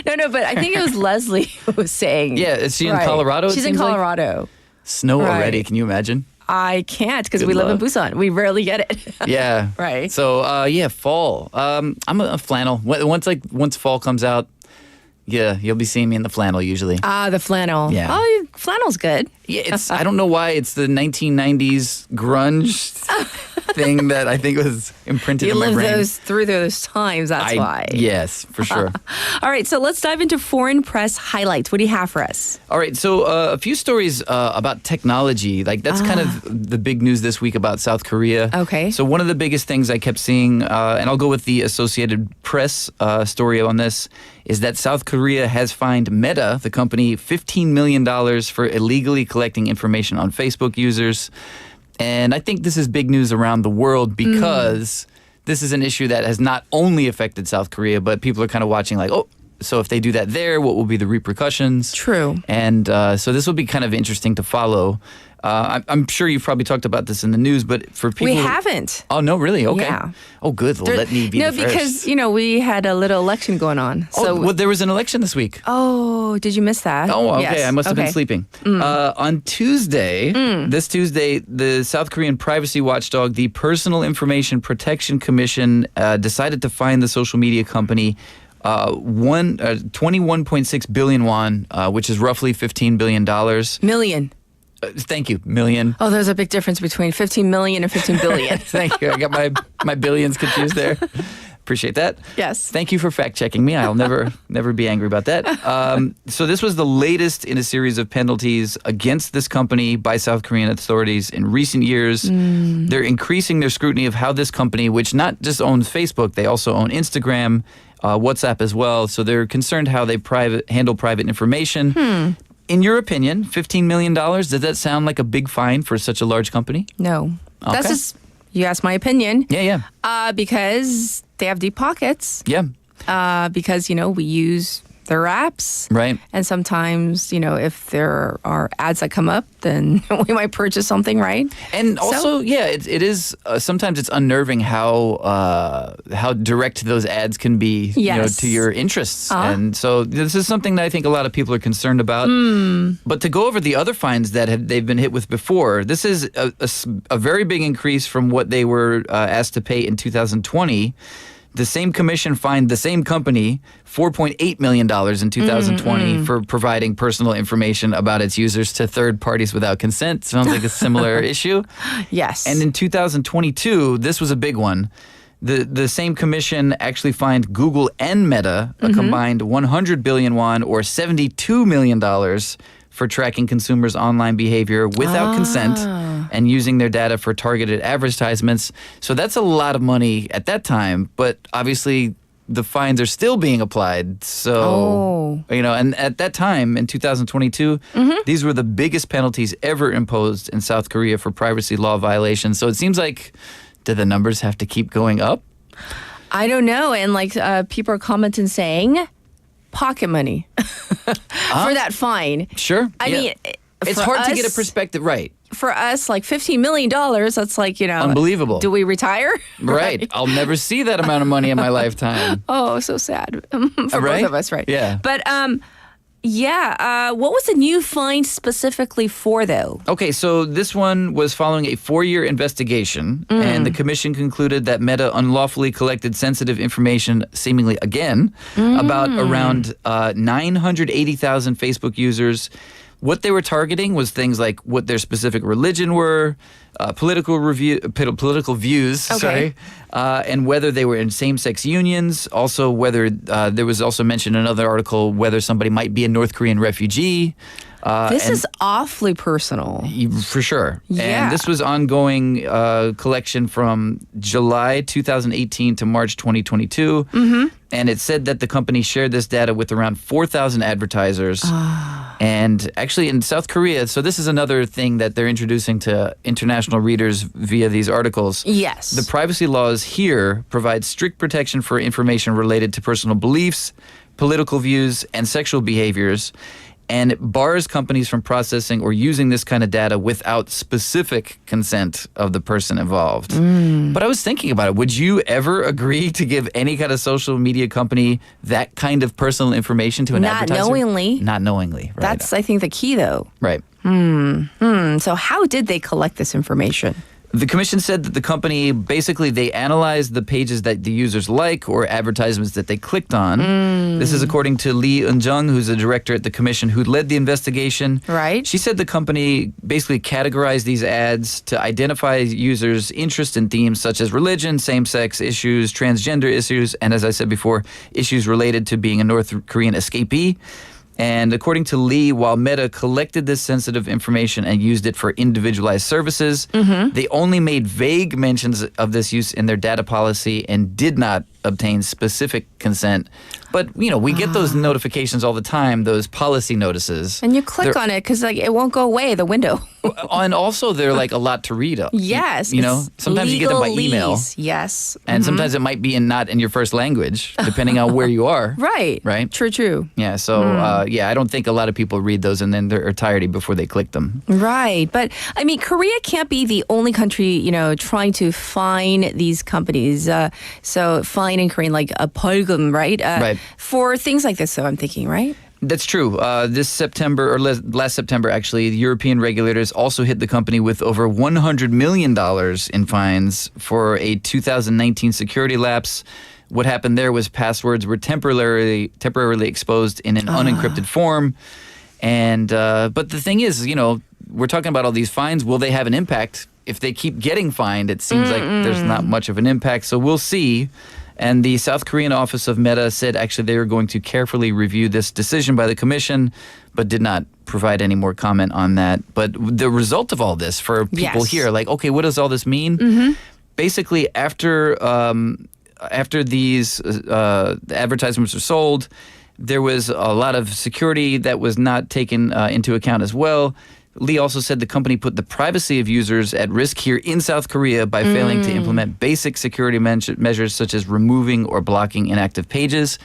No, but I think it was Leslie who was saying. Yeah, is she in Right. Colorado? it She's in seems like? Colorado. Snow Right. already. Can you imagine? I can't because Good we live in luck. Busan. We rarely get it. Yeah. Right. So fall. I'm a flannel. Once fall comes out, yeah, you'll be seeing me in the flannel usually. The flannel. Yeah. Oh, flannel's good. Yeah, it's I don't know why it's the 1990s grunge thing that I think was imprinted You in my lived brain. through those times. That's why. Yes, for sure. All right, so let's dive into foreign press highlights. What do you have for us? All right, so a few stories about technology. Like that's kind of the big news this week about South Korea. Okay. So one of the biggest things I kept seeing, and I'll go with the Associated Press story on this, is that South Korea has fined Meta, the company, $15 million for illegally collecting information on Facebook users. And I think this is big news around the world because this is an issue that has not only affected South Korea, but people are kind of watching like, oh, so if they do that there, what will be the repercussions? True. And so this will be kind of interesting to follow. I'm sure you've probably talked about this in the news, but for people... We haven't. Oh, no, really? Okay. Yeah. Oh, good. Well, let me be the first. because, we had a little election going on. Well, there was an election this week. Oh, did you miss that? Oh, okay. Yes. I must have been Okay. sleeping. On Tuesday, this Tuesday, the South Korean privacy watchdog, the Personal Information Protection Commission, decided to fine the social media company 21.6 billion won, which is roughly $15 billion. Million. Thank you, million. Oh, there's a big difference between 15 million and 15 billion. Thank you. I got my billions confused there. Appreciate that. Yes. Thank you for fact checking me. I'll never be angry about that. So this was the latest in a series of penalties against this company by South Korean authorities in recent years. They're increasing their scrutiny of how this company, which not just owns Facebook, they also own Instagram, WhatsApp as well. So they're concerned how they handle private information. In your opinion, $15 million, does that sound like a big fine for such a large company? No. Okay. That's just, you asked my opinion. Yeah. Because they have deep pockets. Yeah. Because, we use their apps. Right. And sometimes, if there are ads that come up, then we might purchase something, right? And also, it is sometimes it's unnerving how direct those ads can be, to your interests. And so this is something that I think a lot of people are concerned about. But to go over the other fines that they've been hit with before, this is a very big increase from what they were asked to pay in 2020. The same commission fined the same company $4.8 million in 2020 for providing personal information about its users to third parties without consent. Sounds like a similar issue. Yes. And in 2022, this was a big one. The same commission actually fined Google and Meta a combined 100 billion won or $72 million for tracking consumers' online behavior without consent. and using their data for targeted advertisements. So that's a lot of money at that time, but obviously the fines are still being applied. So, and at that time in 2022, these were the biggest penalties ever imposed in South Korea for privacy law violations. So it seems like, do the numbers have to keep going up? I don't know. And people are commenting saying pocket money for that fine. Sure. I mean, it's hard to get a perspective, right? For us, $15 million, that's unbelievable. Do we retire? Right. I'll never see that amount of money in my lifetime. Oh, so sad for both of us, right? Yeah. But what was the new fine specifically for, though? Okay, so this one was following a 4-year investigation, and the commission concluded that Meta unlawfully collected sensitive information, seemingly again, about around 980,000 Facebook users. What they were targeting was things like what their specific religion were, political views, and whether they were in same-sex unions. Also, whether there was also mentioned in another article whether somebody might be a North Korean refugee. This is awfully personal. For sure. Yeah. And this was ongoing collection from July 2018 to March 2022. And it said that the company shared this data with around 4,000 advertisers. And actually in South Korea, so this is another thing that they're introducing to international readers via these articles. Yes. The privacy laws here provide strict protection for information related to personal beliefs, political views, and sexual behaviors. And it bars companies from processing or using this kind of data without specific consent of the person involved. But I was thinking about it. Would you ever agree to give any kind of social media company that kind of personal information to an advertiser? Not knowingly. Not knowingly, right. That's, I think, the key, though. Right. So how did they collect this information? The commission said that the company, basically, they analyzed the pages that the users like or advertisements that they clicked on. This is according to Lee Eun-jung, who's a director at the commission who led the investigation. Right. She said the company basically categorized these ads to identify users' interest in themes such as religion, same-sex issues, transgender issues, and as I said before, issues related to being a North Korean escapee. And according to Lee, while Meta collected this sensitive information and used it for individualized services, they only made vague mentions of this use in their data policy and did not obtain specific consent. But, we get those notifications all the time, those policy notices. And you click on it because it won't go away, the window. And also, they're a lot to read. Yes. Sometimes you get them by email. Yes. And sometimes it might be not in your first language, depending on where you are. Right. Right? True. Yeah, so, I don't think a lot of people read those and then they're tired before they click them. Right. But, Korea can't be the only country, trying to fine these companies. So, fine in Korean, like a 벌금, right? Right. For things like this, so I'm thinking, right? That's true. This September, or last September, actually, the European regulators also hit the company with over $100 million in fines for a 2019 security lapse. What happened there was passwords were temporarily exposed in an unencrypted form. And but the thing is, we're talking about all these fines. Will they have an impact? If they keep getting fined, it seems like there's not much of an impact. So we'll see. And the South Korean office of Meta said actually they were going to carefully review this decision by the commission, but did not provide any more comment on that. But the result of all this for people here, okay, what does all this mean? Basically, after these advertisements were sold, there was a lot of security that was not taken into account as well. Lee also said the company put the privacy of users at risk here in South Korea by failing to implement basic security measures such as removing or blocking inactive pages.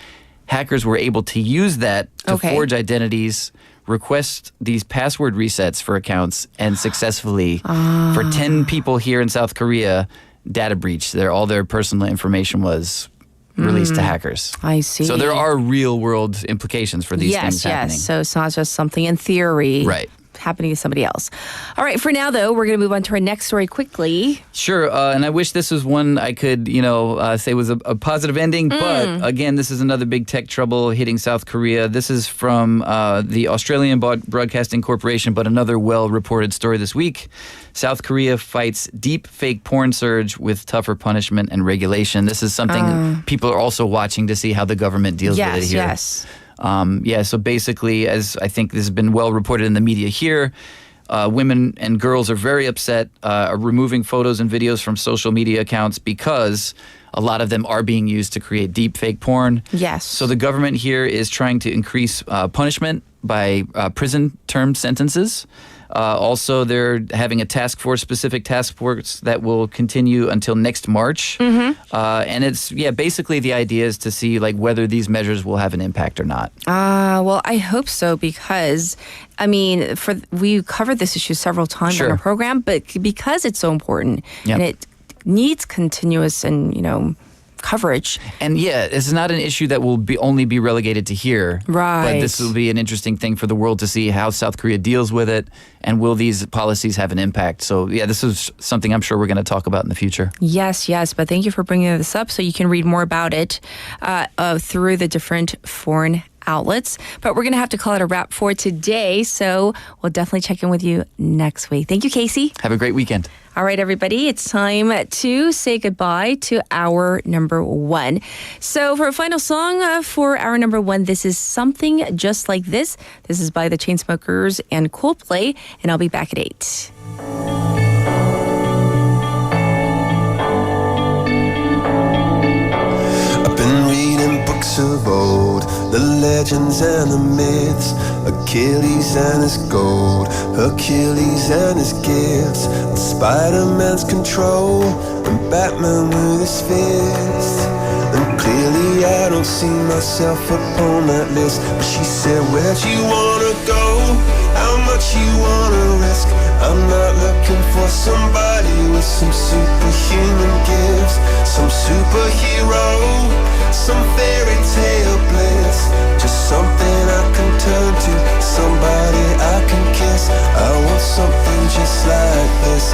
Hackers were able to use that to forge identities, request these password resets for accounts, and successfully, for 10 people here in South Korea, data breach. All their personal information was released to hackers. I see. So there are real-world implications for these things happening. Yes. So it's not just something in theory. Right. Happening to somebody else. All right, for now, though, we're going to move on to our next story quickly. Sure, and I wish this was one I could, say was a positive ending, but again, this is another big tech trouble hitting South Korea. This is from the Australian Broadcasting Corporation, but another well-reported story this week. South Korea fights deep fake porn surge with tougher punishment and regulation. This is something people are also watching to see how the government deals with it here. Yes. So basically, as I think this has been well reported in the media here, women and girls are very upset, are removing photos and videos from social media accounts because a lot of them are being used to create deep fake porn. Yes. So the government here is trying to increase punishment by prison term sentences. Also, they're having a specific task force that will continue until next March. And it's, basically the idea is to see like whether these measures will have an impact or not. Well, I hope so because, I mean, we covered this issue several times on our program, but because it's so important and it needs continuous and, coverage. And it's not an issue that will only be relegated to here. Right. But this will be an interesting thing for the world to see how South Korea deals with it and will these policies have an impact. So this is something I'm sure we're going to talk about in the future. Yes. But thank you for bringing this up so you can read more about it through the different foreign outlets. But we're going to have to call it a wrap for today. So we'll definitely check in with you next week. Thank you, Casey. Have a great weekend. All right, everybody, it's time to say goodbye to our number one. So for a final song for our number one, this is Something Just Like This. This is by the Chainsmokers and Coldplay, and I'll be back at 8. I've been reading books of old, the legends and the myths, Achilles and his gold, Hercules and his gifts, and Spider-Man's control, and Batman with his fist. And clearly I don't see myself upon that list. But she said, where'd you wanna go? How much you wanna risk? I'm not looking for somebody with some superhuman gifts, some superhero, some fairy tale bliss, just something I can turn to, somebody I can kiss. I want something just like this.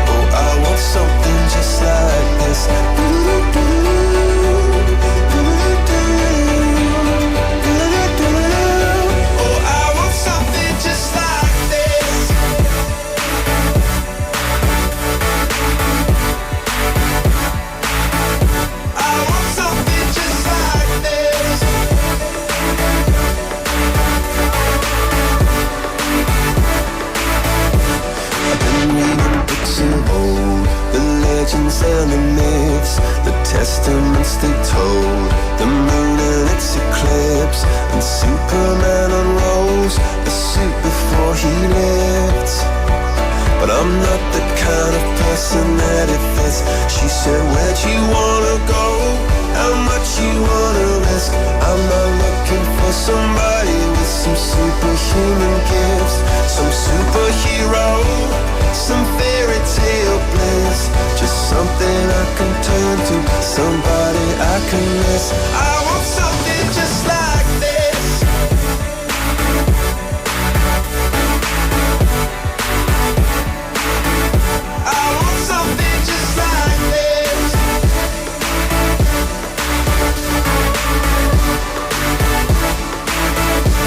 Oh, I want something just like this. Oh, I want something just like this. I want something just like this. I've been reading books of old, the legends and the myths, the testaments they told, the moon and its eclipse, and Superman unrolls the suit before he lived. But I'm not the kind of person that it fits. She said, where'd you wanna go? How much you wanna risk? I'm not looking for somebody with some superhuman gifts, some superhero, some fairy tale bliss, just something I can turn to, somebody I can miss. I want something just like this. I want something just like this.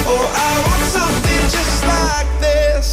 Oh, I want something just like this.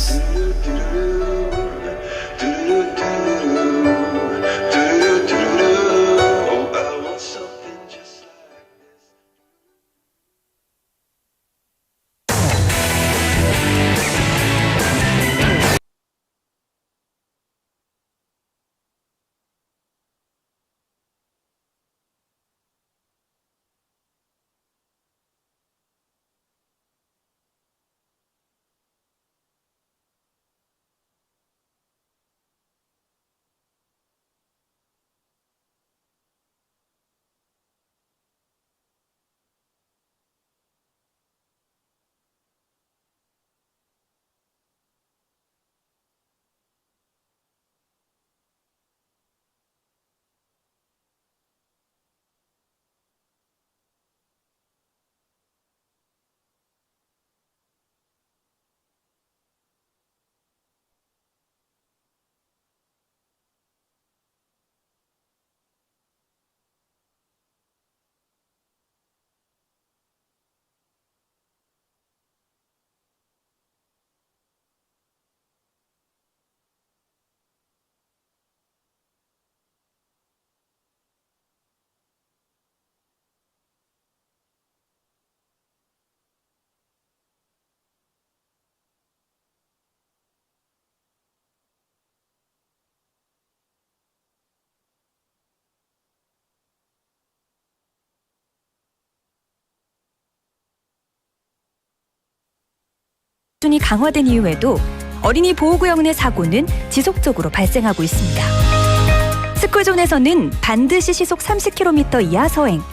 수준이 강화된 이후에도 어린이 보호구역 내 사고는 지속적으로 발생하고 있습니다. 스쿨존에서는 반드시 시속 30km 이하 서행,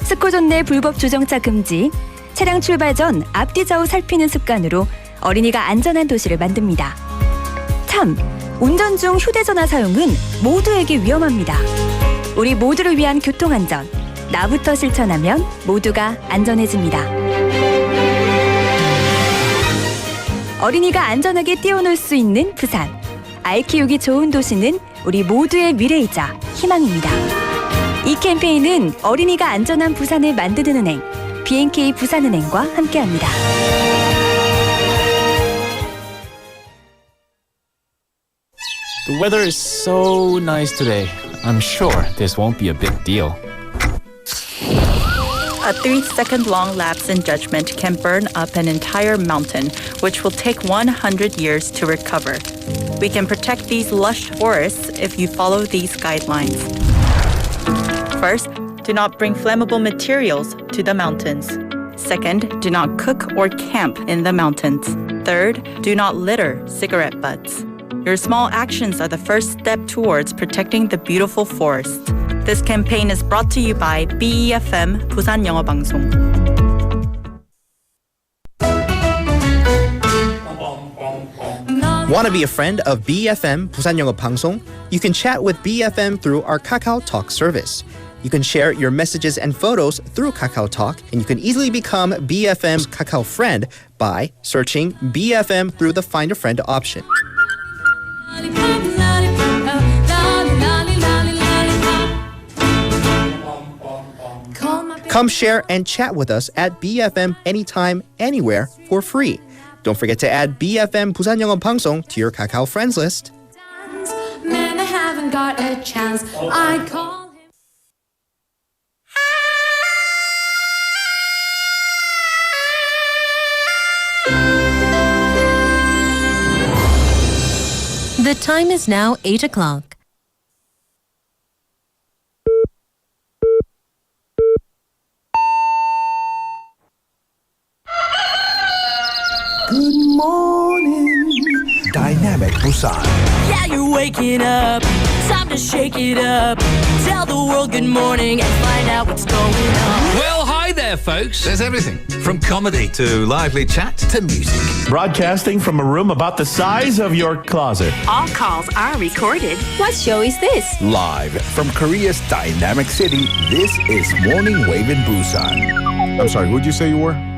스쿨존 내 불법 주정차 금지, 차량 출발 전 앞뒤 좌우 살피는 습관으로 어린이가 안전한 도시를 만듭니다. 참, 운전 중 휴대전화 사용은 모두에게 위험합니다. 우리 모두를 위한 교통안전, 나부터 실천하면 모두가 안전해집니다. 어린이가 안전하게 뛰어놀 수 있는 부산. 아이 키우기 좋은 도시는 우리 모두의 미래이자 희망입니다. 이 캠페인은 어린이가 안전한 부산을 만드는 은행, B&K 부산은행과 함께합니다. The weather is so nice today. I'm sure this won't be a big deal. A 3-second long lapse in judgment can burn up an entire mountain, which will take 100 years to recover. We can protect these lush forests if you follow these guidelines. First, do not bring flammable materials to the mountains. Second, do not cook or camp in the mountains. Third, do not litter cigarette butts. Your small actions are the first step towards protecting the beautiful forest. This campaign is brought to you by BEFM 부산영어방송. Want to be a friend of BFM 부산영어방송? You can chat with BFM through our Kakao Talk service. You can share your messages and photos through Kakao Talk, and you can easily become BFM's Kakao friend by searching BFM through the Find a Friend option. Come share and chat with us at BFM anytime, anywhere for free. Don't forget to add BFM 부산영어방송 to your Kakao friends list. Man, I haven't got a chance. I call him. The time is now 8 o'clock. Good morning, Dynamic Busan. Yeah, you're waking up. Time to shake it up. Tell the world good morning and find out what's going on. Well, hi there, folks. There's everything from comedy to lively chat to music. Broadcasting from a room about the size of your closet. All calls are recorded. What show is this? Live from Korea's dynamic city, this is Morning Wave in Busan. I'm sorry, who'd you say you were?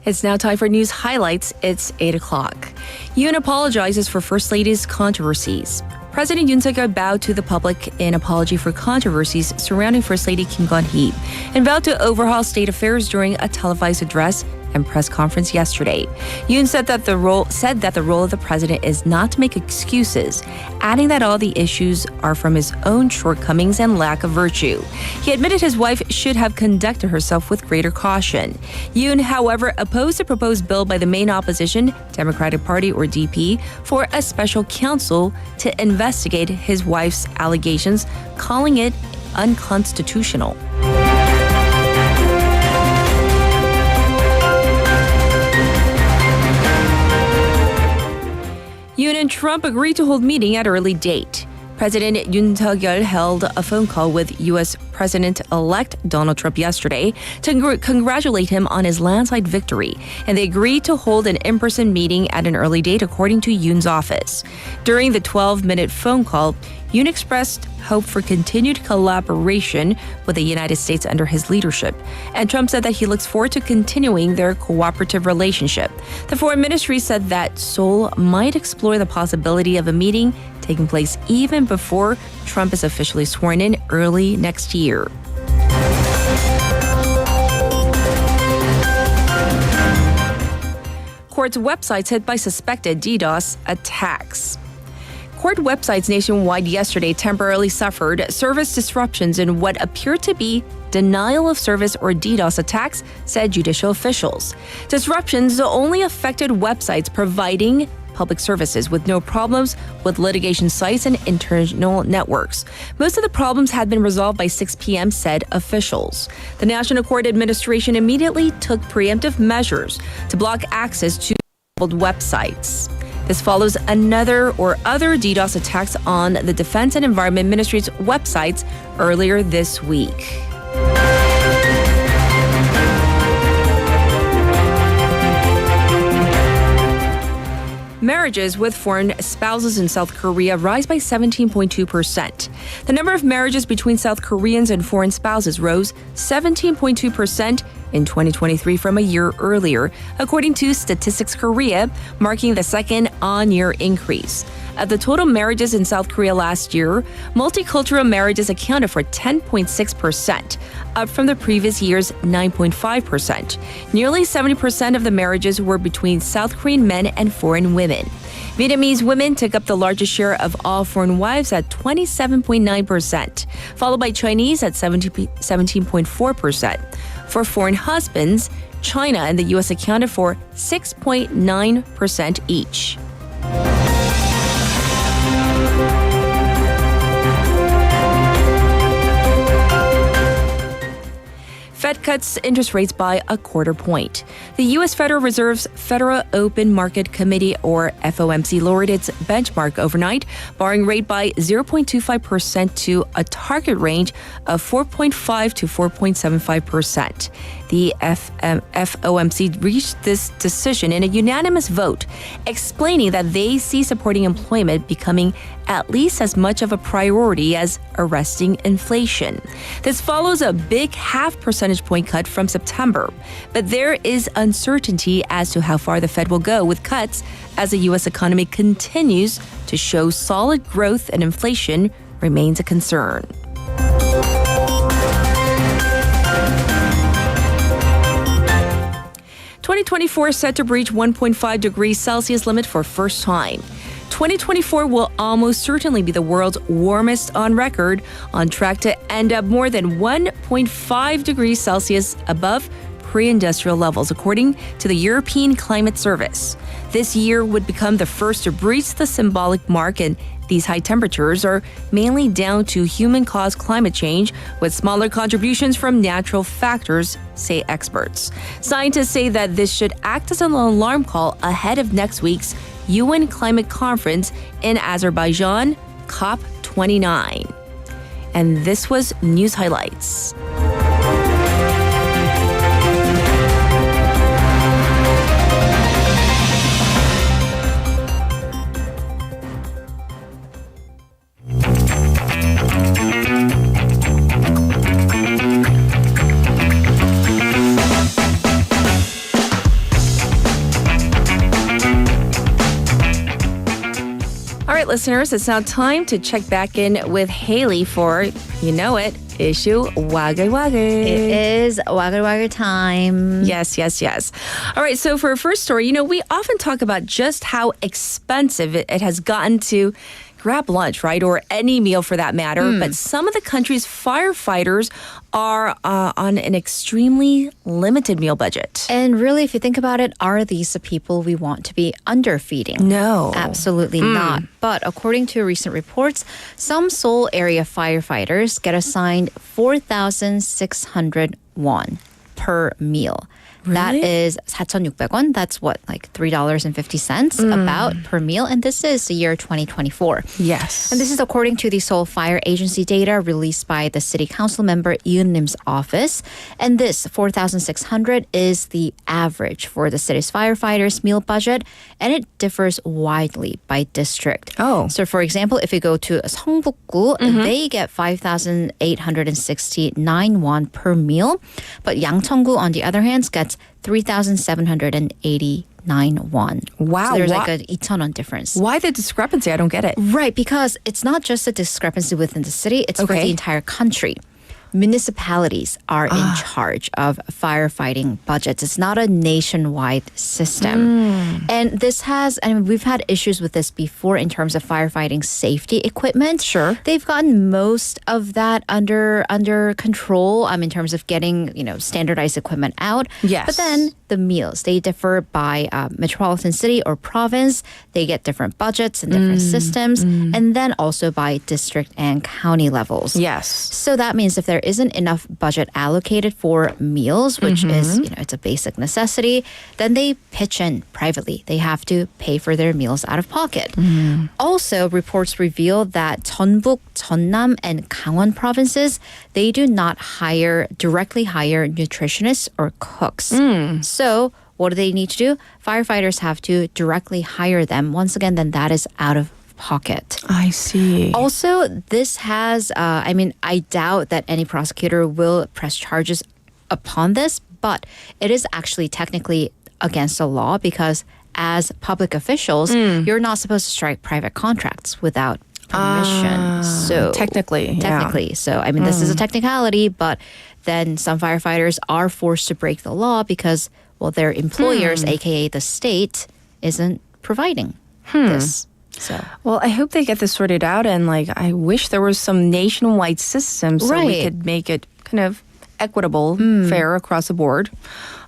It's now time for news highlights. It's 8 o'clock. Yoon apologizes for First Lady's controversies. President Yoon Suk-yeol bowed to the public in apology for controversies surrounding First Lady Kim Gun-hee and vowed to overhaul state affairs during a televised address and press conference yesterday. Yoon said that the role of the president is not to make excuses, adding that all the issues are from his own shortcomings and lack of virtue. He admitted his wife should have conducted herself with greater caution. Yoon, however, opposed the proposed bill by the main opposition, Democratic Party or DP, for a special counsel to investigate his wife's allegations, calling it unconstitutional. Yoon and Trump agreed to hold meeting at early date. President Yoon Suk-yeol held a phone call with U.S. President-elect Donald Trump yesterday to congratulate him on his landslide victory, and they agreed to hold an in-person meeting at an early date, according to Yoon's office. During the 12-minute phone call, Yoon expressed hope for continued collaboration with the United States under his leadership, and Trump said that he looks forward to continuing their cooperative relationship. The foreign ministry said that Seoul might explore the possibility of a meeting taking place even before Trump is officially sworn in early next year. Court's websites hit by suspected DDoS attacks. port websites nationwide yesterday temporarily suffered service disruptions in what appeared to be denial of service or DDoS attacks, said judicial officials. Disruptions only affected websites providing public services with no problems with litigation sites and internal networks. Most of the problems had been resolved by 6 p.m., said officials. The National Court Administration immediately took preemptive measures to block access to websites. This follows other DDoS attacks on the Defense and Environment Ministry's websites earlier this week. Marriages with foreign spouses in South Korea rise by 17.2%. The number of marriages between South Koreans and foreign spouses rose 17.2% in 2023 from a year earlier, according to Statistics Korea, marking the second on-year increase. Of the total marriages in South Korea last year, multicultural marriages accounted for 10.6%, up from the previous year's 9.5%. Nearly 70% of the marriages were between South Korean men and foreign women. Vietnamese women took up the largest share of all foreign wives at 27.9%, followed by Chinese at 17.4%. For foreign husbands, China and the U.S. accounted for 6.9% each. Fed cuts interest rates by a quarter point. The U.S. Federal Reserve's Federal Open Market Committee, or FOMC, lowered its benchmark overnight, borrowing rate by 0.25% to a target range of 4.5 to 4.75%. The FOMC reached this decision in a unanimous vote, explaining that they see supporting employment becoming at least as much of a priority as arresting inflation. This follows a big half percentage point cut from September. But there is uncertainty as to how far the Fed will go with cuts as the U.S. economy continues to show solid growth and inflation remains a concern. "2024 is set to breach 1.5 degrees Celsius limit for first time. 2024 will almost certainly be the world's warmest on record, on track to end up more than 1.5 degrees Celsius above pre-industrial levels, according to the European Climate Service. This year would become the first to breach the symbolic mark, and these high temperatures are mainly down to human-caused climate change, with smaller contributions from natural factors, say experts. Scientists say that this should act as an alarm call ahead of next week's UN Climate Conference in Azerbaijan, COP29. And this was News Highlights. All right, listeners, it's now time to check back in with Haley for, you know it, issue Wagger Wagger. It is Wagger Wagger time. Yes. All right, so for our first story, we often talk about just how expensive it has gotten to grab lunch, right? Or any meal for that matter. But some of the country's firefighters are on an extremely limited meal budget. And really, if you think about it, are these the people we want to be underfeeding? No. Absolutely not. But according to recent reports, some Seoul area firefighters get assigned 4,600 won per meal. Really? That is 4,600원. That's what, like $3.50 about per meal. And this is the year 2024. Yes. And this is according to the Seoul Fire Agency data released by the city council member Yoon Lim's office. And this 4,600 is the average for the city's firefighters' meal budget. And it differs widely by district. Oh. So for example, if you go to Seongbuk-gu, they get 5,869 won per meal. But Yangcheong-gu, on the other hand, gets 3,789 won. Wow. So there's like a 2,000won difference. Why the discrepancy? I don't get it. Right, because it's not just a discrepancy within the city, it's for the entire country. municipalities are in charge of firefighting budgets. It's not a nationwide system. And this has, we've had issues with this before in terms of firefighting safety equipment. Sure. They've gotten most of that under control in terms of getting, standardized equipment out. Yes. But then the meals, they differ by metropolitan city or province. They get different budgets and different systems. And then also by district and county levels. Yes. So that means if there isn't enough budget allocated for meals, which is, it's a basic necessity, then they pitch in privately. They have to pay for their meals out of pocket. Also, reports reveal that Jeonbuk, Jeonnam, and Gangwon provinces, they do not directly hire nutritionists or cooks. So what do they need to do? Firefighters have to directly hire them. Once again, then that is out of pocket. I see. Also, this has, I doubt that any prosecutor will press charges upon this, but it is actually technically against the law because as public officials, you're not supposed to strike private contracts without permission. So technically. So, this is a technicality, but then some firefighters are forced to break the law because, their employers, aka the state, isn't providing this. So, I hope they get this sorted out, and I wish there was some nationwide system so we could make it kind of equitable, fair across the board.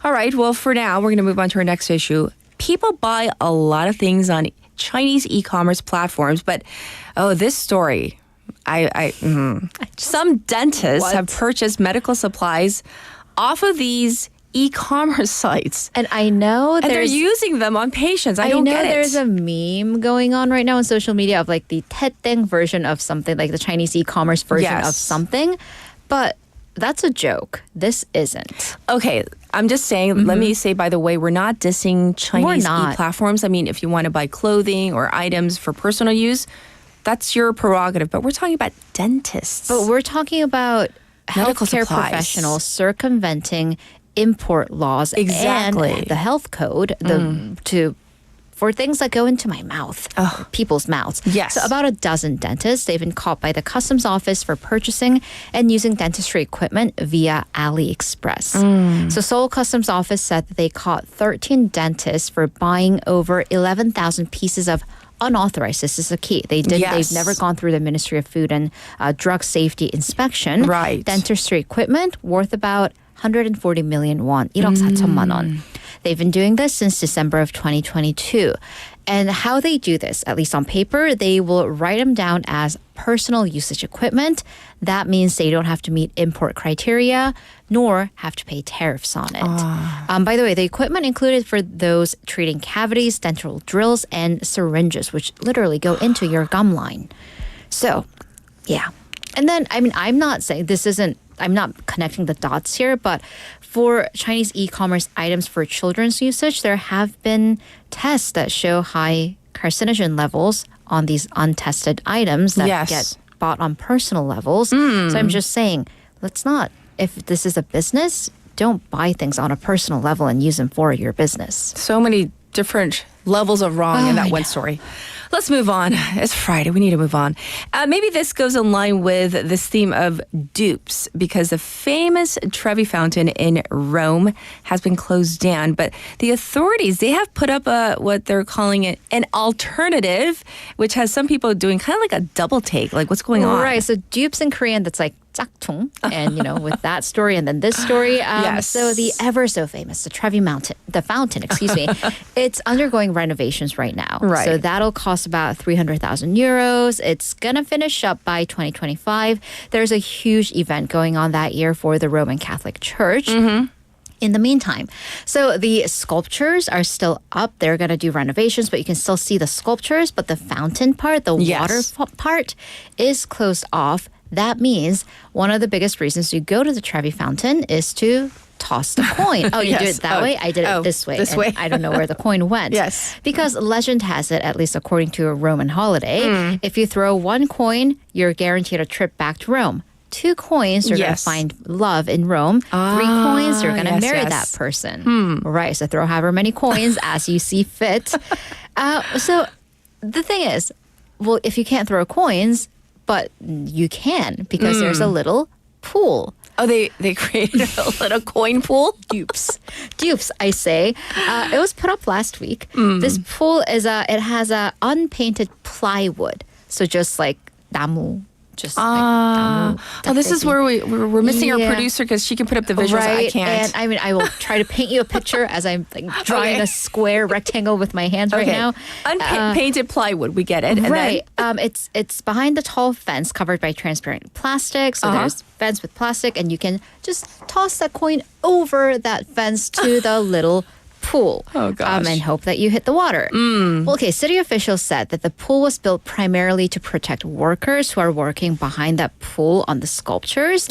All right. Well, for now, we're going to move on to our next issue. People buy a lot of things on Chinese e-commerce platforms, but this story, some dentists have purchased medical supplies off of these e-commerce sites. And I know they're using them on patients. I don't get it. There's a meme going on right now on social media of the Teteng version of something, like the Chinese e-commerce version of something. But that's a joke. This isn't. Okay, I'm just saying, let me say, by the way, we're not dissing Chinese e-platforms. If you want to buy clothing or items for personal use, that's your prerogative. But we're talking about dentists. But we're talking about medical healthcare supplies. Professionals circumventing import laws and the health code for things that go into my mouth, people's mouths. Yes. So about a dozen dentists, they've been caught by the customs office for purchasing and using dentistry equipment via AliExpress. So Seoul Customs Office said that they caught 13 dentists for buying over 11,000 pieces of unauthorized. This is the key. They've never gone through the Ministry of Food and Drug Safety inspection. Right. Dentistry equipment worth about 140 million won, 1억 4천만 원. They've been doing this since December of 2022. And how they do this, at least on paper, they will write them down as personal usage equipment. That means they don't have to meet import criteria nor have to pay tariffs on it. By the way, the equipment included for those treating cavities, dental drills, and syringes, which literally go into your gum line. So, yeah. And then, I'm not saying I'm not connecting the dots here, but for Chinese e-commerce items for children's usage, there have been tests that show high carcinogen levels on these untested items that get bought on personal levels. So I'm just saying, if this is a business, don't buy things on a personal level and use them for your business. So many different levels of wrong in that one story. Let's move on. It's Friday. We need to move on. Maybe this goes in line with this theme of dupes because the famous Trevi Fountain in Rome has been closed down. But the authorities, they have put up what they're calling an alternative, which has some people doing kind of like a double take. Like, what's going on? Right. So dupes in Korean, that's like 짝퉁. And, with that story and then this story. So the ever so famous, the Trevi Fountain, it's undergoing renovations right now. Right. So that'll cost about 300,000 euros. It's going to finish up by 2025. There's a huge event going on that year for the Roman Catholic Church. In the meantime, so the sculptures are still up. They're going to do renovations, but you can still see the sculptures. But the fountain part, the water part, is closed off. That means one of the biggest reasons you go to the Trevi Fountain is to toss the coin. Oh, you do it that way? I did it this way. This way. I don't know where the coin went. Yes. Because legend has it, at least according to a Roman holiday, if you throw one coin, you're guaranteed a trip back to Rome. 2 coins, you're going to find love in Rome. 3 coins, you're going to marry that person. Right, so throw however many coins as you see fit. So the thing is, if you can't throw coins, but you can because there's a little pool. Oh, they created a little coin pool? Dupes, I say. It was put up last week. This pool it has a unpainted plywood. So just like namu. Just like namu. Oh, this is where we're missing our producer because she can put up the visuals. Right, I can't. And I will try to paint you a picture as I'm like drawing a square rectangle with my hands right now. Unpainted plywood, we get it. And right. It's behind the tall fence covered by transparent plastic. So there's fence with plastic, and you can just toss that coin over that fence to the little pool. Oh, gosh. And hope that you hit the water. Well, okay, city officials said that the pool was built primarily to protect workers who are working behind that pool on the sculptures,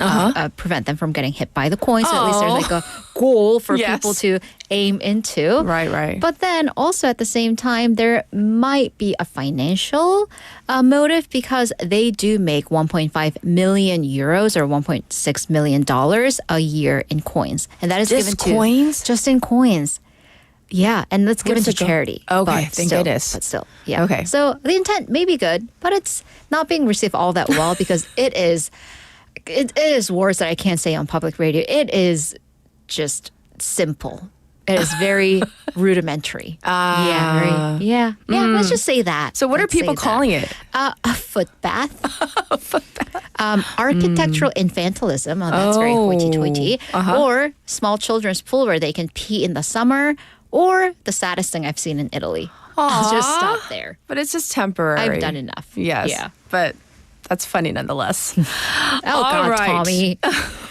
prevent them from getting hit by the coins. So at least there's like a goal for people to aim into. Right. But then also at the same time, there might be a financial motive because they do make 1.5 million euros or $1.6 million a year in coins. And that is given to coins? Just in coins. Yeah, and that's given to charity. Okay, thank goodness. But still, yeah. Okay. So the intent may be good, but it's not being received all that well because it is words that I can't say on public radio. It is just simple. It is very rudimentary. Let's just say that. So what are people calling it? A foot bath. Architectural infantilism. Oh, that's very hoity-toity. Or small children's pool where they can pee in the summer. Or the saddest thing I've seen in Italy. I'll just stop there. But it's just temporary. I've done enough. Yes. Yeah. But that's funny nonetheless. Oh, God, right. Tommy.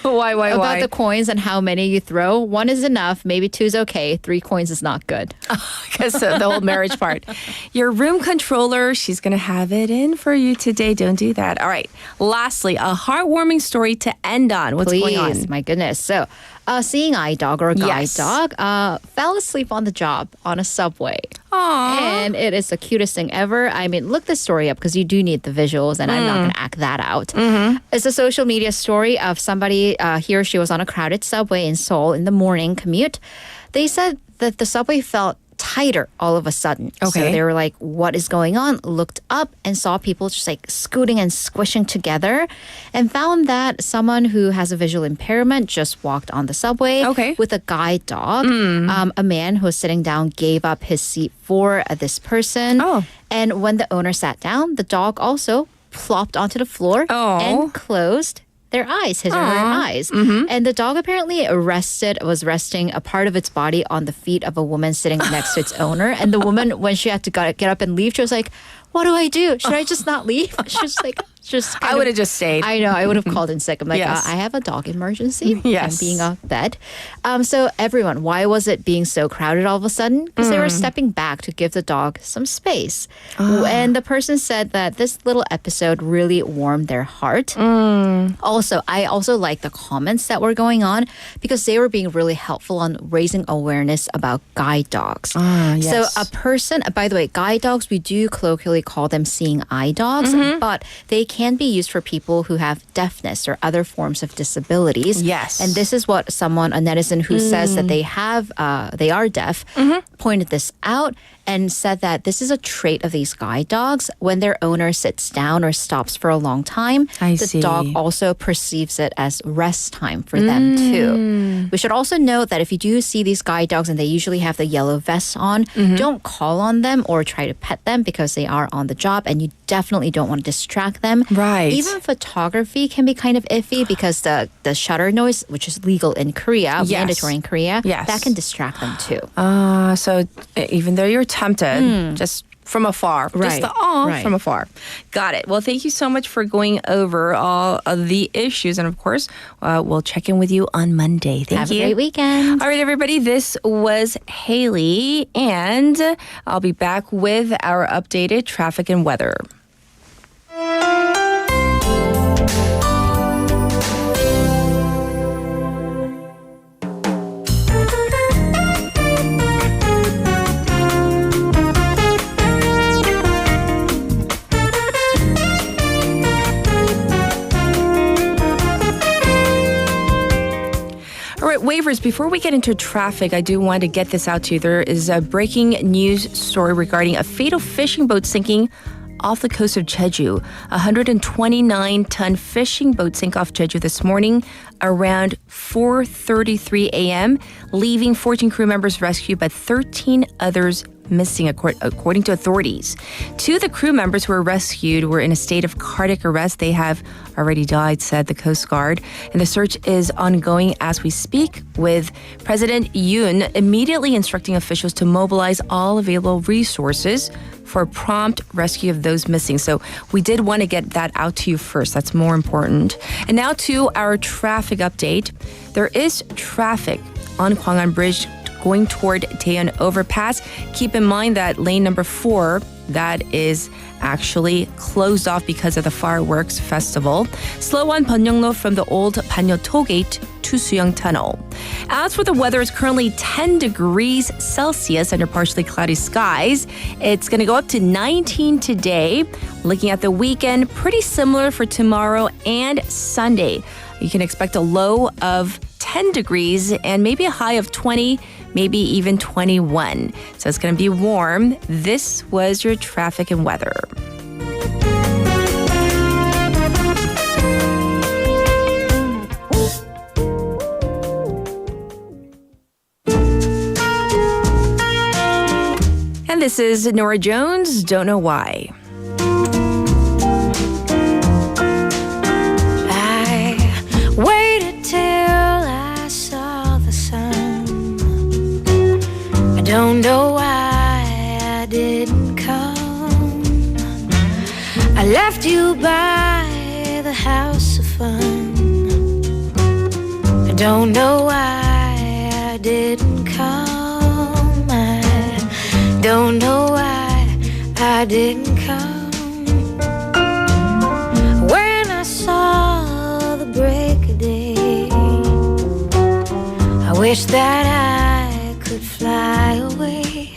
Why? About the coins and how many you throw. 1 is enough. Maybe 2 is okay. 3 coins is not good. Because the whole marriage part. Your room controller, she's going to have it in for you today. Don't do that. All right. Lastly, a heartwarming story to end on. What's going on? My goodness. So, seeing eye dog or guide dog fell asleep on the job on a subway. Aww. And it is the cutest thing ever. I mean, look this story up because you do need the visuals and I'm not going to act that out. It's a social media story of somebody, he or she was on a crowded subway in Seoul in the morning commute. They said that the subway felt tighter all of a sudden. Okay. So they were like, what is going on? Looked up and saw people just like scooting and squishing together and found that someone who has a visual impairment just walked on the subway with a guide dog. A man who was sitting down gave up his seat for this person. And when the owner sat down, the dog also plopped onto the floor and closed their eyes, his or her eyes. And the dog apparently was resting a part of its body on the feet of a woman sitting next to its owner. And the woman, when she had to get up and leave, she was like, what do I do? Should I just not leave? She's like, I would have just stayed. I know. I would have called in sick. I'm like, I have a dog emergency. Yes. I'm being off bed. So everyone, why was it being so crowded all of a sudden? Because they were stepping back to give the dog some space. And the person said that this little episode really warmed their heart. Also, I also like the comments that were going on because they were being really helpful on raising awareness about guide dogs. So a person, by the way, guide dogs, we do colloquially call them seeing eye dogs, but they can be used for people who have deafness or other forms of disabilities. Yes. And this is what a netizen who says that they are deaf, pointed this out and said that this is a trait of these guide dogs. When their owner sits down or stops for a long time, the dog also perceives it as rest time for them too. We should also note that if you do see these guide dogs and they usually have the yellow vests on, don't call on them or try to pet them because they are on the job and you definitely don't want to distract them. Right. Even photography can be kind of iffy because the shutter noise, which is legal in Korea, mandatory in Korea, that can distract them too. So even though you're tempted, just from afar. Right. Just from afar. Got it. Well, thank you so much for going over all of the issues. And of course, we'll check in with you on Monday. Thank you. Have a great weekend. All right, everybody. This was Haley. And I'll be back with our updated traffic and weather. Waivers, before we get into traffic, I do want to get this out to you. There is a breaking news story regarding a fatal fishing boat sinking off the coast of Jeju. A 129-ton fishing boat sank off Jeju this morning around 4:33 a.m., leaving 14 crew members rescued but 13 others missing, according to authorities. 2 of the crew members who were rescued were in a state of cardiac arrest. They have already died, said the Coast Guard. And the search is ongoing as we speak, with President Yoon immediately instructing officials to mobilize all available resources for prompt rescue of those missing. So we did want to get that out to you first. That's more important. And now to our traffic update. There is traffic on Gwangan Bridge going toward Daeyeon Overpass. Keep in mind that lane number 4, that is actually closed off because of the fireworks festival. Slow on Byeongno from the old Banyo Tollgate to Suyong Tunnel. As for the weather, it's currently 10 degrees Celsius under partially cloudy skies. It's going to go up to 19 today. Looking at the weekend, pretty similar for tomorrow and Sunday. You can expect a low of 10 degrees and maybe a high of 20, maybe even 21. So it's going to be warm. This was your traffic and weather. And this is Nora Jones, Don't Know Why. Waited till I saw the sun. I don't know why I didn't come. I left you by the house of fun. I don't know why I didn't come. I don't know why I didn't come. When I saw the break of day, I wish that I could fly away.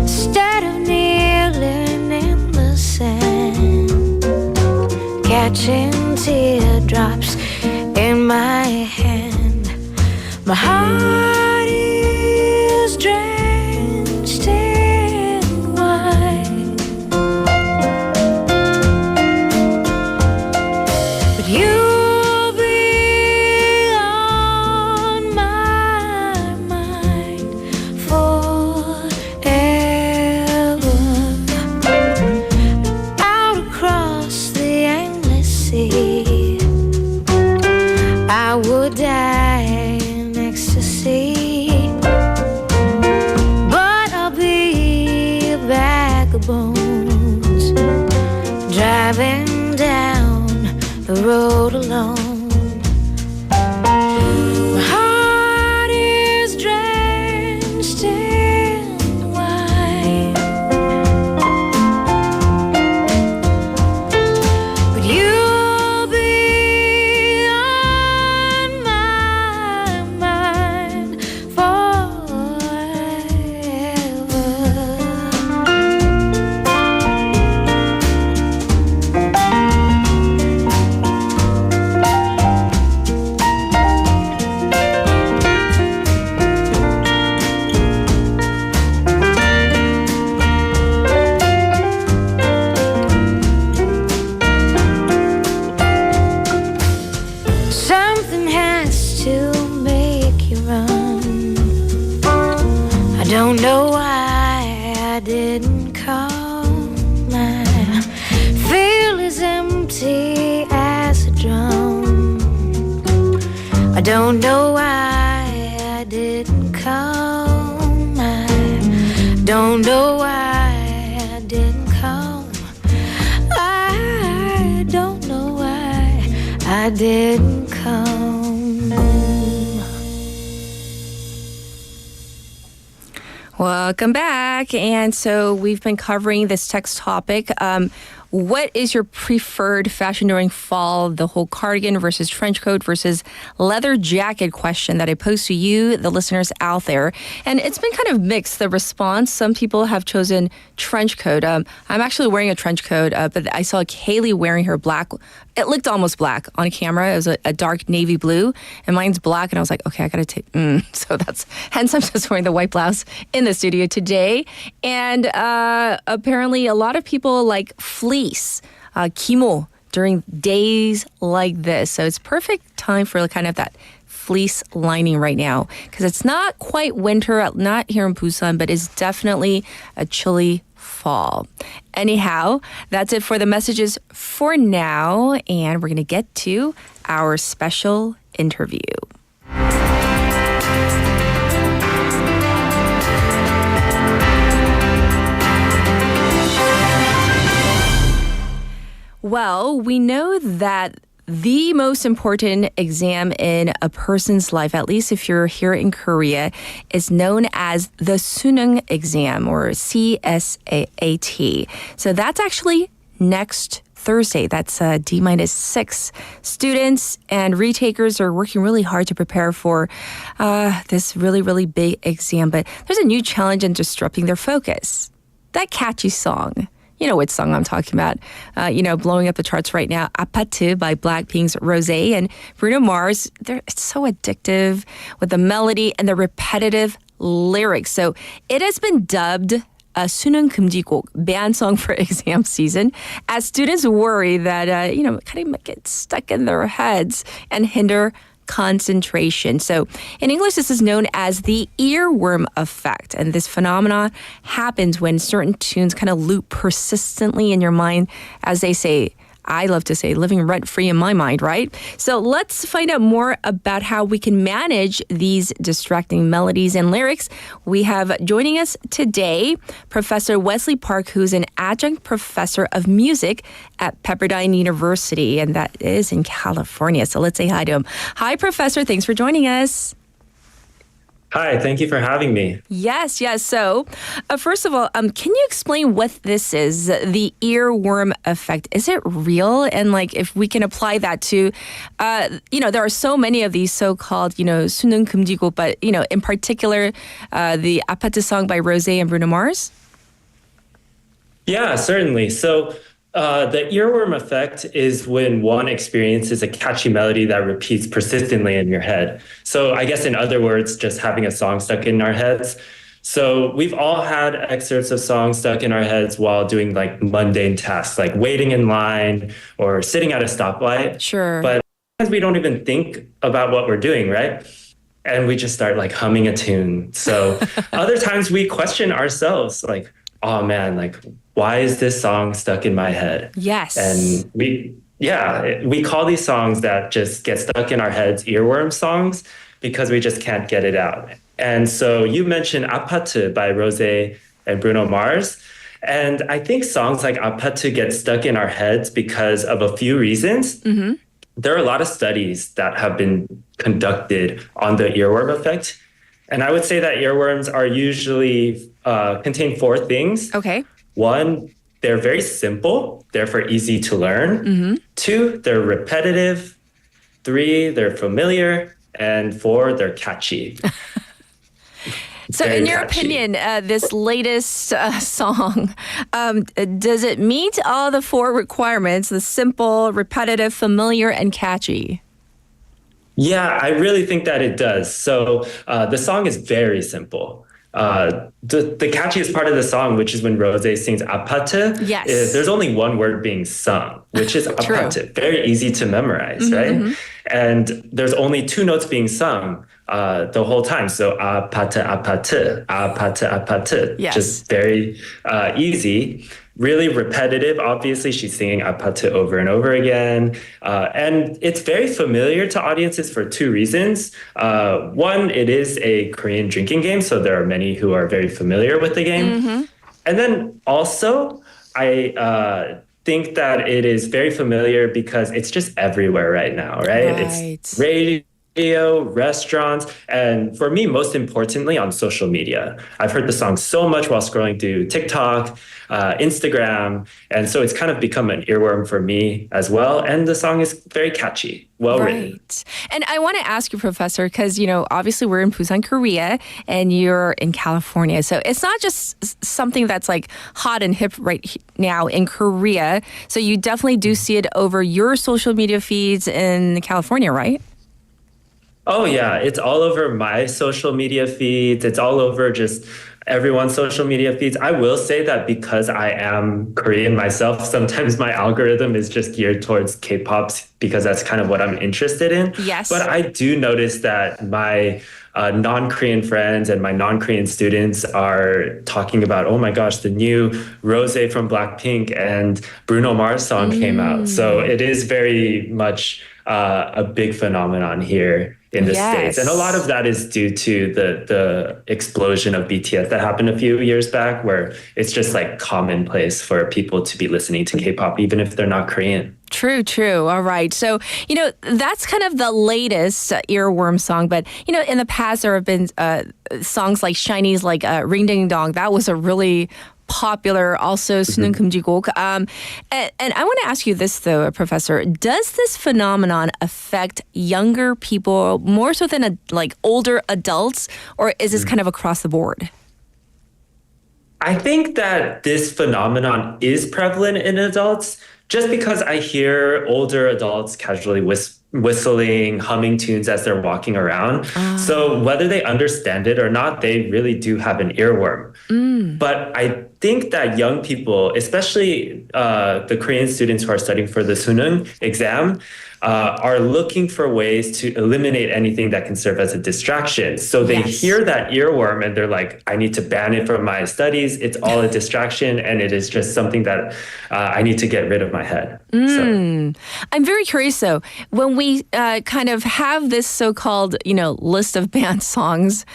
Instead of kneeling in the sand, catching teardrops in my hand, my heart is drenched in wine. But you'll be on my mind forever. Out across the endless sea, I would die in ecstasy, but I'll be a bag of bones, driving down the road alone. My heart is drenched in wine, but you'll be on my mind forever. Something has to make you run. I don't know why I didn't come. I feel as empty as a drum. I don't know why I didn't come. I don't know why I didn't come. I don't know why I didn't come. Welcome back. And so we've been covering this text topic. what is your preferred fashion during fall? The whole cardigan versus trench coat versus leather jacket question that I posed to you, the listeners out there. And it's been kind of mixed, the response. Some people have chosen trench coat. I'm actually wearing a trench coat, but I saw Kaylee wearing her black. It looked almost black on camera. It was a dark navy blue, and mine's black. And I was like, okay, I gotta take. So hence I'm just wearing the white blouse in the studio today. And apparently, a lot of people like fleece, kimo, during days like this. So it's perfect time for kind of that fleece lining right now, because it's not quite winter, not here in Busan, but it's definitely a chilly fall. Anyhow, that's it for the messages for now, and we're going to get to our special interview. Well, we know that the most important exam in a person's life, at least if you're here in Korea, is known as the Suneung exam, or CSAT. So that's actually next Thursday. That's D-6. Students and retakers are working really hard to prepare for this really, really big exam. But there's a new challenge in disrupting their focus. That catchy song. You know which song I'm talking about. Blowing up the charts right now. 아파트 by Blackpink's Rosé and Bruno Mars. It's so addictive with the melody and the repetitive lyrics. So it has been dubbed a 수능 금지곡, banned song for exam season, as students worry that, kind of get stuck in their heads and hinder concentration. So in English, this is known as the earworm effect. And this phenomenon happens when certain tunes kind of loop persistently in your mind, as they say, I love to say, living rent-free in my mind, right? So let's find out more about how we can manage these distracting melodies and lyrics. We have joining us today Professor Wesley Park, who's an adjunct professor of music at Pepperdine University, and that is in California. So let's say hi to him. Hi, Professor. Thanks for joining us. Hi, thank you for having me. Yes. So, first of all, can you explain what this is, the earworm effect? Is it real? And if we can apply that to, there are so many of these so-called, 수능 금지곡, but, in particular, the 아파트 song by Rosé and Bruno Mars? Yeah, certainly. So, the earworm effect is when one experiences a catchy melody that repeats persistently in your head. So I guess in other words, just having a song stuck in our heads. So we've all had excerpts of songs stuck in our heads while doing mundane tasks, like waiting in line or sitting at a stoplight. Sure. But sometimes we don't even think about what we're doing, right? And we just start humming a tune. So other times we question ourselves, oh man, why is this song stuck in my head? Yes. And we call these songs that just get stuck in our heads earworm songs because we just can't get it out. And so you mentioned 아파트 by Rosé and Bruno Mars. And I think songs like 아파트 get stuck in our heads because of a few reasons. Mm-hmm. There are a lot of studies that have been conducted on the earworm effect. And I would say that earworms are usually contain four things. Okay. One, they're very simple, therefore easy to learn. Mm-hmm. Two, they're repetitive. Three, they're familiar. And four, they're catchy. So Very in your catchy. opinion, this latest song, does it meet all the four requirements, the simple, repetitive, familiar, and catchy? Yeah, I really think that it does. So the song is very simple. The catchiest part of the song, which is when Rosé sings 아파트, Yes. there's only one word being sung, which is 아파트. Very easy to memorize, right? Mm-hmm. And there's only two notes being sung the whole time. So 아파트, 아파트, 아파트, 아파트. Yes. Just very easy. Really repetitive. Obviously, she's singing 아파트 over and over again. And it's very familiar to audiences for two reasons. One, it is a Korean drinking game, so there are many who are very familiar with the game. Mm-hmm. And then also, I think that it is very familiar because it's just everywhere right now, right? Right. It's radio, restaurants, and for me, most importantly, on social media. I've heard the song so much while scrolling through TikTok, Instagram, and so it's kind of become an earworm for me as well. And the song is very catchy, well written. Right. And I want to ask you, Professor, because, obviously we're in Busan, Korea, and you're in California. So it's not just something that's like hot and hip right now in Korea. So you definitely do see it over your social media feeds in California, right? Oh, yeah. It's all over my social media feeds. It's all over just everyone's social media feeds. I will say that because I am Korean myself, sometimes my algorithm is just geared towards K-pop because that's kind of what I'm interested in. Yes. But I do notice that my non-Korean friends and my non-Korean students are talking about, oh my gosh, the new Rose from Blackpink and Bruno Mars song came out. So it is very much a big phenomenon here in the States. And a lot of that is due to the explosion of BTS that happened a few years back, where it's just like commonplace for people to be listening to K-pop, even if they're not Korean. True. All right. So, that's kind of the latest earworm song. But, in the past, there have been songs like Shiny's, like Ring Ding Dong. That was a really popular, also 수능 금지곡. And I want to ask you this, though, Professor. Does this phenomenon affect younger people more so than older adults, or is this kind of across the board? I think that this phenomenon is prevalent in adults, just because I hear older adults casually whistling, humming tunes as they're walking around. So whether they understand it or not, they really do have an earworm. But I think that young people, especially the Korean students who are studying for the 수능 exam, are looking for ways to eliminate anything that can serve as a distraction. So they hear that earworm and they're like, I need to ban it from my studies. It's all a distraction and it is just something that I need to get rid of my head. So. I'm very curious, though, when we kind of have this so-called, list of banned songs,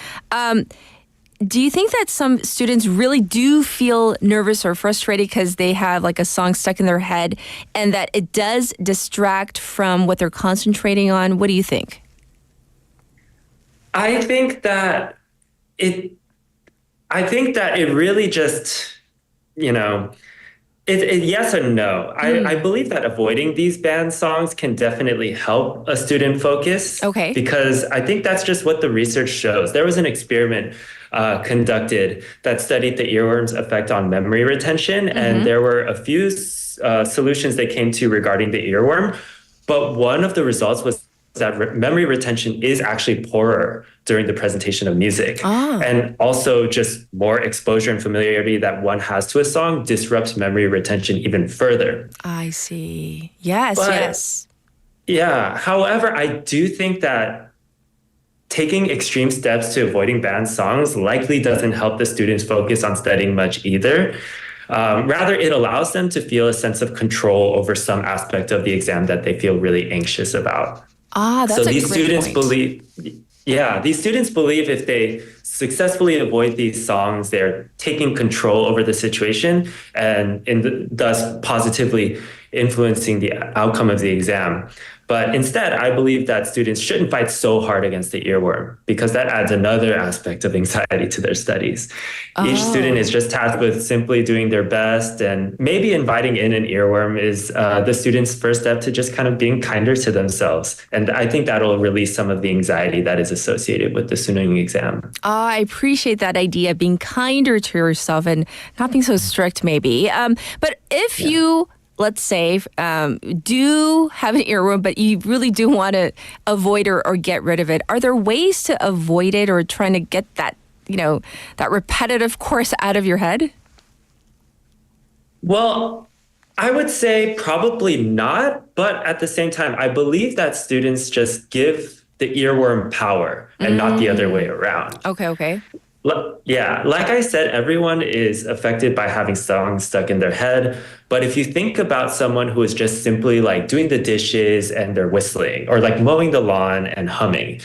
do you think that some students really do feel nervous or frustrated because they have like a song stuck in their head and that it does distract from what they're concentrating on? What do you think? I think that it really just, yes and no. I believe that avoiding these banned songs can definitely help a student focus. Okay. Because I think that's just what the research shows. There was an experiment conducted that studied the earworm's effect on memory retention, and there were a few solutions they came to regarding the earworm. But one of the results was that memory retention is actually poorer during the presentation of music. And also just more exposure and familiarity that one has to a song disrupts memory retention even further. I see. Yes. Yeah. However, I do think that taking extreme steps to avoiding banned songs likely doesn't help the students focus on studying much either. Rather, it allows them to feel a sense of control over some aspect of the exam that they feel really anxious about. That's so a these great students point. these students believe if they successfully avoid these songs, they're taking control over the situation and thus positively influencing the outcome of the exam. But instead, I believe that students shouldn't fight so hard against the earworm because that adds another aspect of anxiety to their studies. Each student is just tasked with simply doing their best, and maybe inviting in an earworm is the student's first step to just kind of being kinder to themselves. And I think that'll release some of the anxiety that is associated with the suning exam. I appreciate that idea, being kinder to yourself and not being so strict maybe. But if you, let's say, do have an earworm, but you really do want to avoid or get rid of it, are there ways to avoid it or trying to get that, that repetitive course out of your head? Well, I would say probably not, but at the same time, I believe that students just give the earworm power and not the other way around. Okay. Yeah, like I said, everyone is affected by having songs stuck in their head. But if you think about someone who is just simply like doing the dishes and they're whistling, or like mowing the lawn and humming,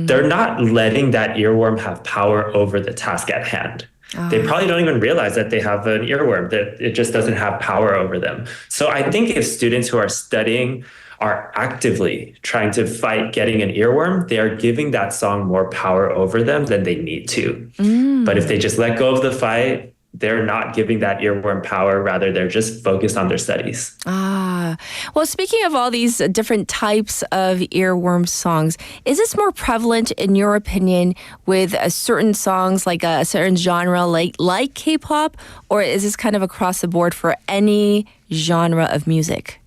they're not letting that earworm have power over the task at hand. They probably don't even realize that they have an earworm, that it just doesn't have power over them. So I think if students who are studying are actively trying to fight getting an earworm, they are giving that song more power over them than they need to. But if they just let go of the fight, they're not giving that earworm power. Rather, they're just focused on their studies. Well, speaking of all these different types of earworm songs, is this more prevalent in your opinion with certain songs, like a certain genre, like K-pop, or is this kind of across the board for any genre of music?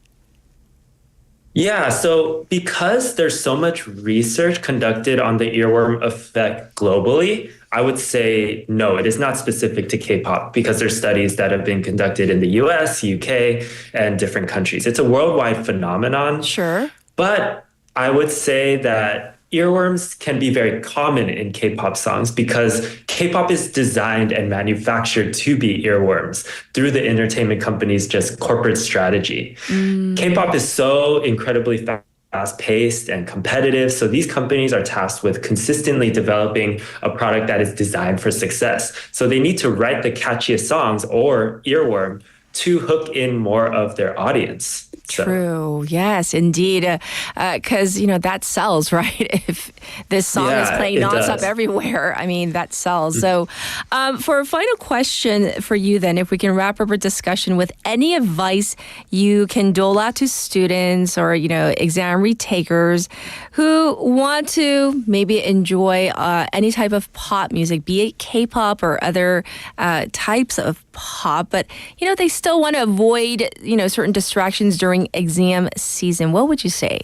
Yeah, so because there's so much research conducted on the earworm effect globally, I would say no, it is not specific to K-pop because there's studies that have been conducted in the US, UK, and different countries. It's a worldwide phenomenon. Sure. But I would say that earworms can be very common in K-pop songs because K-pop is designed and manufactured to be earworms through the entertainment company's just corporate strategy. K-pop is so incredibly fast-paced and competitive, so these companies are tasked with consistently developing a product that is designed for success. So they need to write the catchiest songs or earworm to hook in more of their audience. True. Yes, indeed. Because, that sells, right? If this song is playing nonstop everywhere, I mean, that sells. So for a final question for you then, if we can wrap up our discussion with any advice you can dole out to students or, exam retakers who want to maybe enjoy any type of pop music, be it K-pop or other types of pop, but, they still want to avoid, certain distractions during exam season. What would you say?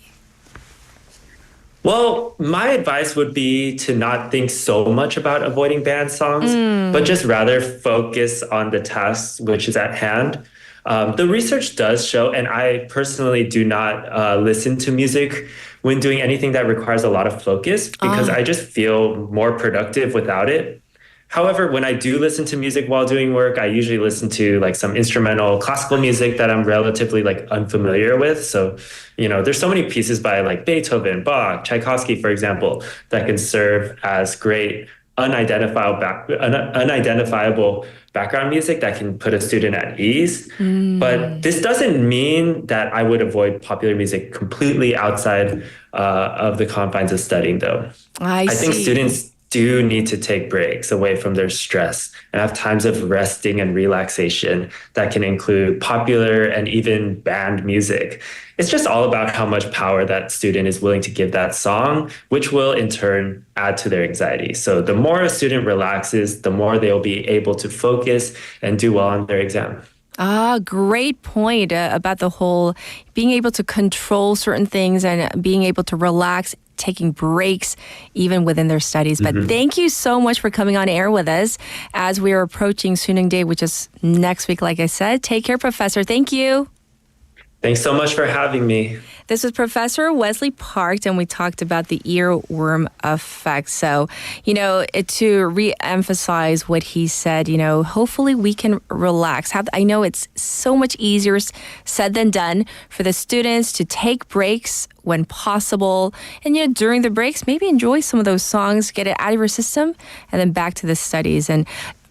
Well, my advice would be to not think so much about avoiding banned songs, but just rather focus on the task which is at hand. The research does show, and I personally do not listen to music when doing anything that requires a lot of focus because I just feel more productive without it. However, when I do listen to music while doing work, I usually listen to like some instrumental classical music that I'm relatively unfamiliar with. So, there's so many pieces by like Beethoven, Bach, Tchaikovsky, for example, that can serve as great unidentifiable background music that can put a student at ease. But this doesn't mean that I would avoid popular music completely outside of the confines of studying, though. I think students do need to take breaks away from their stress and have times of resting and relaxation that can include popular and even banned music. It's just all about how much power that student is willing to give that song, which will in turn add to their anxiety. So the more a student relaxes, the more they'll be able to focus and do well on their exam. Great point about the whole being able to control certain things and being able to relax, taking breaks even within their studies. But thank you so much for coming on air with us as we are approaching Suneung Day, which is next week, like I said. Take care, Professor. Thank you. Thanks so much for having me. This was Professor Wesley Park, and we talked about the earworm effect. So, to re-emphasize what he said, hopefully we can relax. I know it's so much easier said than done for the students to take breaks when possible. And, during the breaks, maybe enjoy some of those songs, get it out of your system, and then back to the studies. And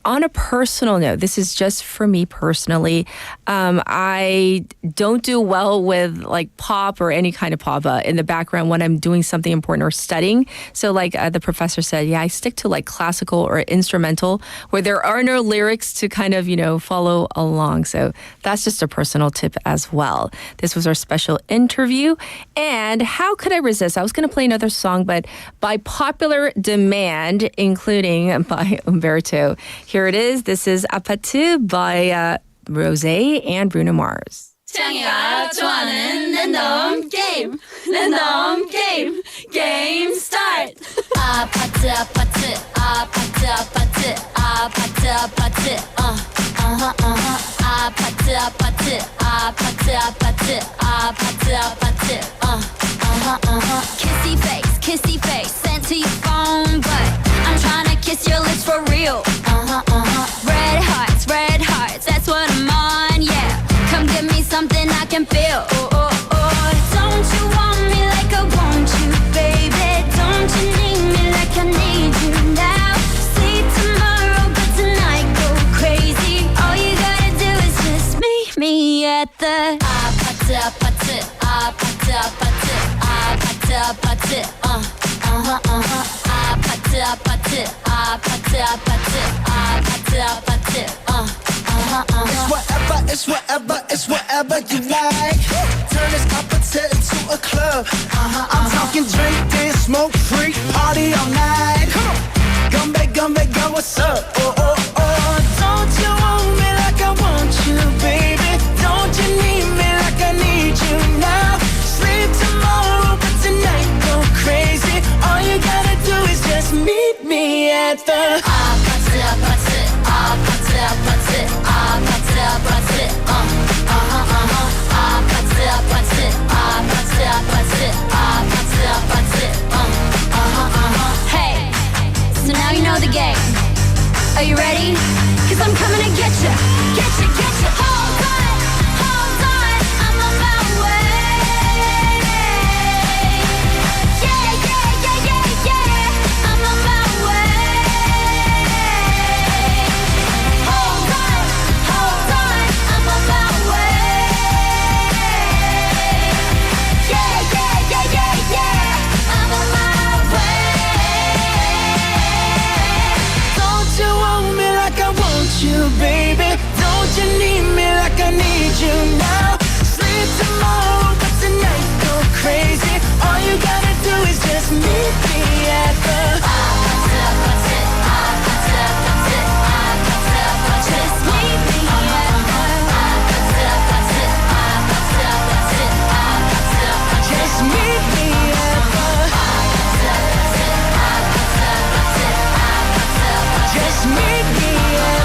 on a personal note, this is just for me personally, I don't do well with pop or any kind of pop in the background when I'm doing something important or studying. So the professor said, I stick to classical or instrumental where there are no lyrics to kind of, follow along. So that's just a personal tip as well. This was our special interview. And how could I resist? I was going to play another song, but by popular demand, including by Umberto, here it is. This is 아파트 by Rosé and Bruno Mars. 창이가 좋아하는 랜덤 게임, 랜덤 게임, 게임 스타트. 아파트 아파트 아파트 아파트 아파트 아파트 아파트 아파트 아파트 아파트 아파트 아파트 kissy face sent to your phone, but I'm trying to kiss your lips for real. Red hearts, that's what I'm on, yeah. Come give me something I can feel. Don't you want me like I want you, baby? Don't you need me like I need you now? See tomorrow, but tonight go crazy. All you gotta do is just meet me at the 아파트 아파트 아파트 아파트 아파트 아파트 아파트 It's whatever, it's whatever you like. Turn this opposite into a club. I'm talking drink, dance, smoke, freak, party all night. Come back, girl, what's up? Oh, oh, oh. Don't you want me like I want you, baby? Don't you need me like I need you now? Sleep tomorrow, but tonight go crazy. All you gotta do is just meet me at the 아파트 아파트 아파트 아파트 아파트 아파트 아파트 아파트 아파트 아파트 아파트 아파트 Hey, so now you know the game. Are you ready? Cause I'm coming to get you, get you, get you. Hold on, I'm on my way. Yeah, yeah, yeah, yeah, yeah, I'm on my way. Hold on, I'm on my way. Yeah, yeah, yeah, yeah, yeah, I'm on my way. Don't you want me like I want you, baby? Don't you need me like I need you now? Sleep tomorrow, but tonight go crazy. All you gotta do is just meet me at the Just meet me Just meet me at the Just meet me at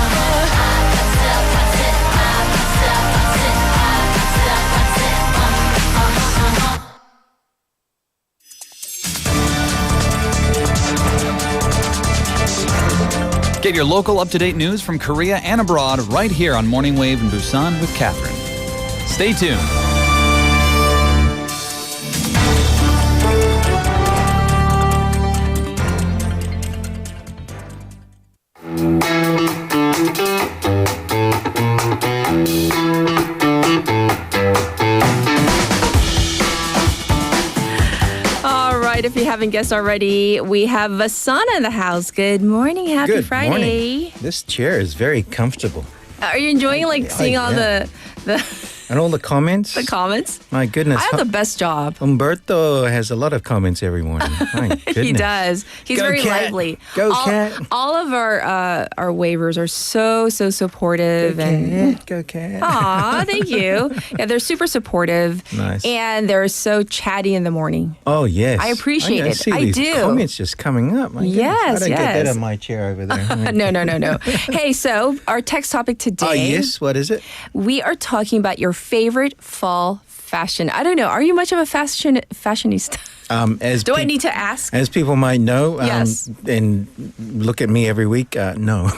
Get your local up-to-date news from Korea and abroad right here on Morning Wave in Busan with Catherine. Stay tuned. All right, if you haven't guessed already, we have Vasana in the house. Good morning, happy Good Friday. morning. This chair is very comfortable. Are you enjoying seeing all the And all the comments. the comments? My goodness. I have the best job. Umberto has a lot of comments every morning. My goodness. He does. He's Go very Cat. lively. Go all, Cat. All of our waivers are so supportive Go Cat. Aw, thank you. Yeah, they're super supportive. Nice. And they're so chatty in the morning. Oh, yes. I appreciate it. see I these do. comments just coming up. My goodness. Yes, I don't get that yes. on my chair over there. No. Hey, so our text topic today. Oh, yes. What is it? We are talking about your favorite fall fashion. I don't know. Are you much of a fashionista? Do I need to ask? As people might know, Yes. and look at me every week, no.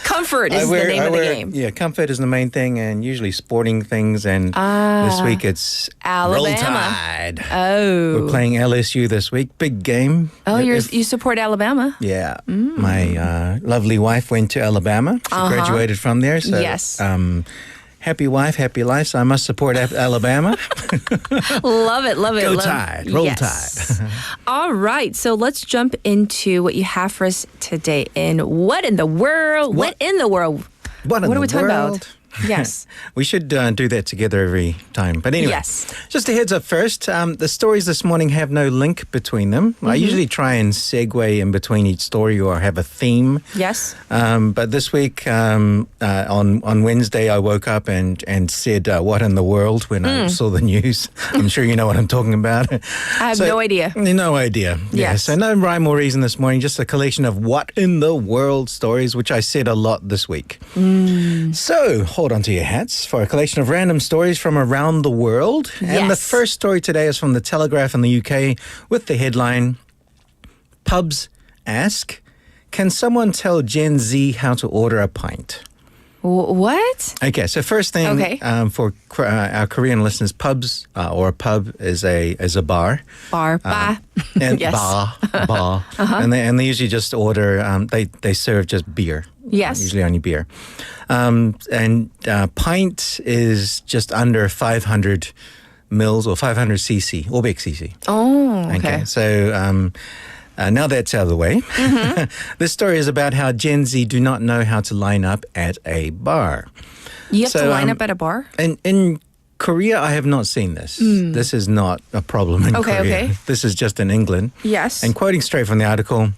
Comfort is the name of the game. Yeah, comfort is the main thing, and usually sporting things. And this week it's Alabama. Roll Tide. Oh. We're playing LSU this week. Big game. Oh, you support Alabama? Yeah. My lovely wife went to Alabama. She graduated from there. So, Yes. Happy wife, happy life. So I must support Alabama. Love it. Go love Tide. Roll Yes. Tide. All right. So let's jump into what you have for us today in What in the World? What in the World? What in are the we talking world? about? Yes. We should do that together every time. But anyway, Yes. just a heads up first. The stories this morning have no link between them. I usually try and segue in between each story or have a theme. Yes. But this week, on Wednesday, I woke up and said, what in the world, when I saw the news. I'm sure you know what I'm talking about. I have no idea. No idea. Yeah. Yes. So no rhyme or reason this morning, just a collection of what in the world stories, which I said a lot this week. So hold on to your hats for a collection of random stories from around the world. And the first story today is from The Telegraph in the UK with the headline, Pubs ask, can someone tell Gen Z how to order a pint? What? Okay, so first thing for our Korean listeners, pubs or a pub is a bar. Bar. And Yes. bar. And they usually just order, they serve just beer. Yes. Usually only beer. And pint is just under 500 mils or 500 cc, 500 cc. Oh, okay. So Now that's out of the way. This story is about how Gen Z do not know how to line up at a bar. You have to line up at a bar? In Korea, I have not seen this. This is not a problem in Korea. Okay. This is just in England. Yes. And quoting straight from the article,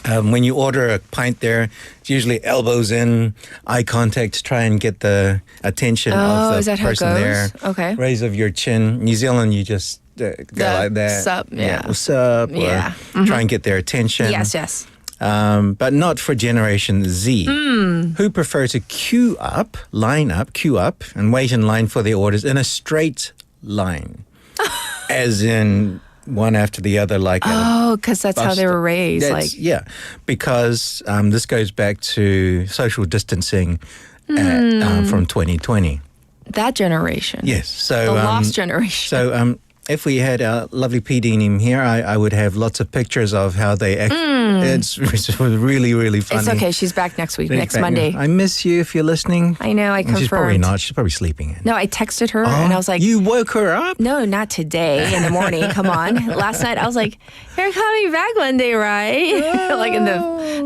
when you order a pint there, it's usually elbows in, eye contact to try and get the attention of is the that how it person there. goes? Okay. Raise of your chin. New Zealand, you just go like that. Sup, yeah. What's up? Yeah. Or try and get their attention. Yes. But not for Generation Z, who prefer to queue up, and wait in line for their orders in a straight line, as in one after the other, like because that's how they were raised. Because this goes back to social distancing from 2020. That generation. Yes, so the lost generation. So if we had our lovely PD in here, I would have lots of pictures of how they act. It's really, really funny. It's okay. She's back next week, next Monday. I miss you if you're listening. I know. I confirmed. She's probably not. She's probably sleeping in. No, I texted her and I was like, you woke her up? No, not today in the morning. Come on. Last night I was like, you're coming back Monday, right? Like in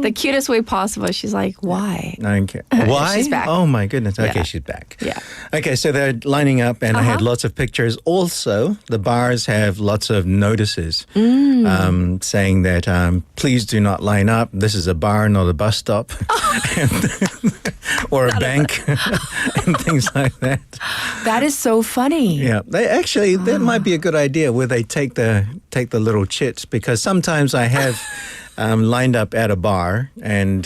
the cutest way possible. She's like, why? Okay. Why? She's back. Oh my goodness. Okay, Yeah. she's back. Yeah. Okay, so they're lining up, and I had lots of pictures. Also, the bars have lots of notices saying that please do not line up. This is a bar, not a bus stop, or a bank, and things like that. That is so funny. Yeah, that might be a good idea where they take the little chits, because sometimes I have lined up at a bar and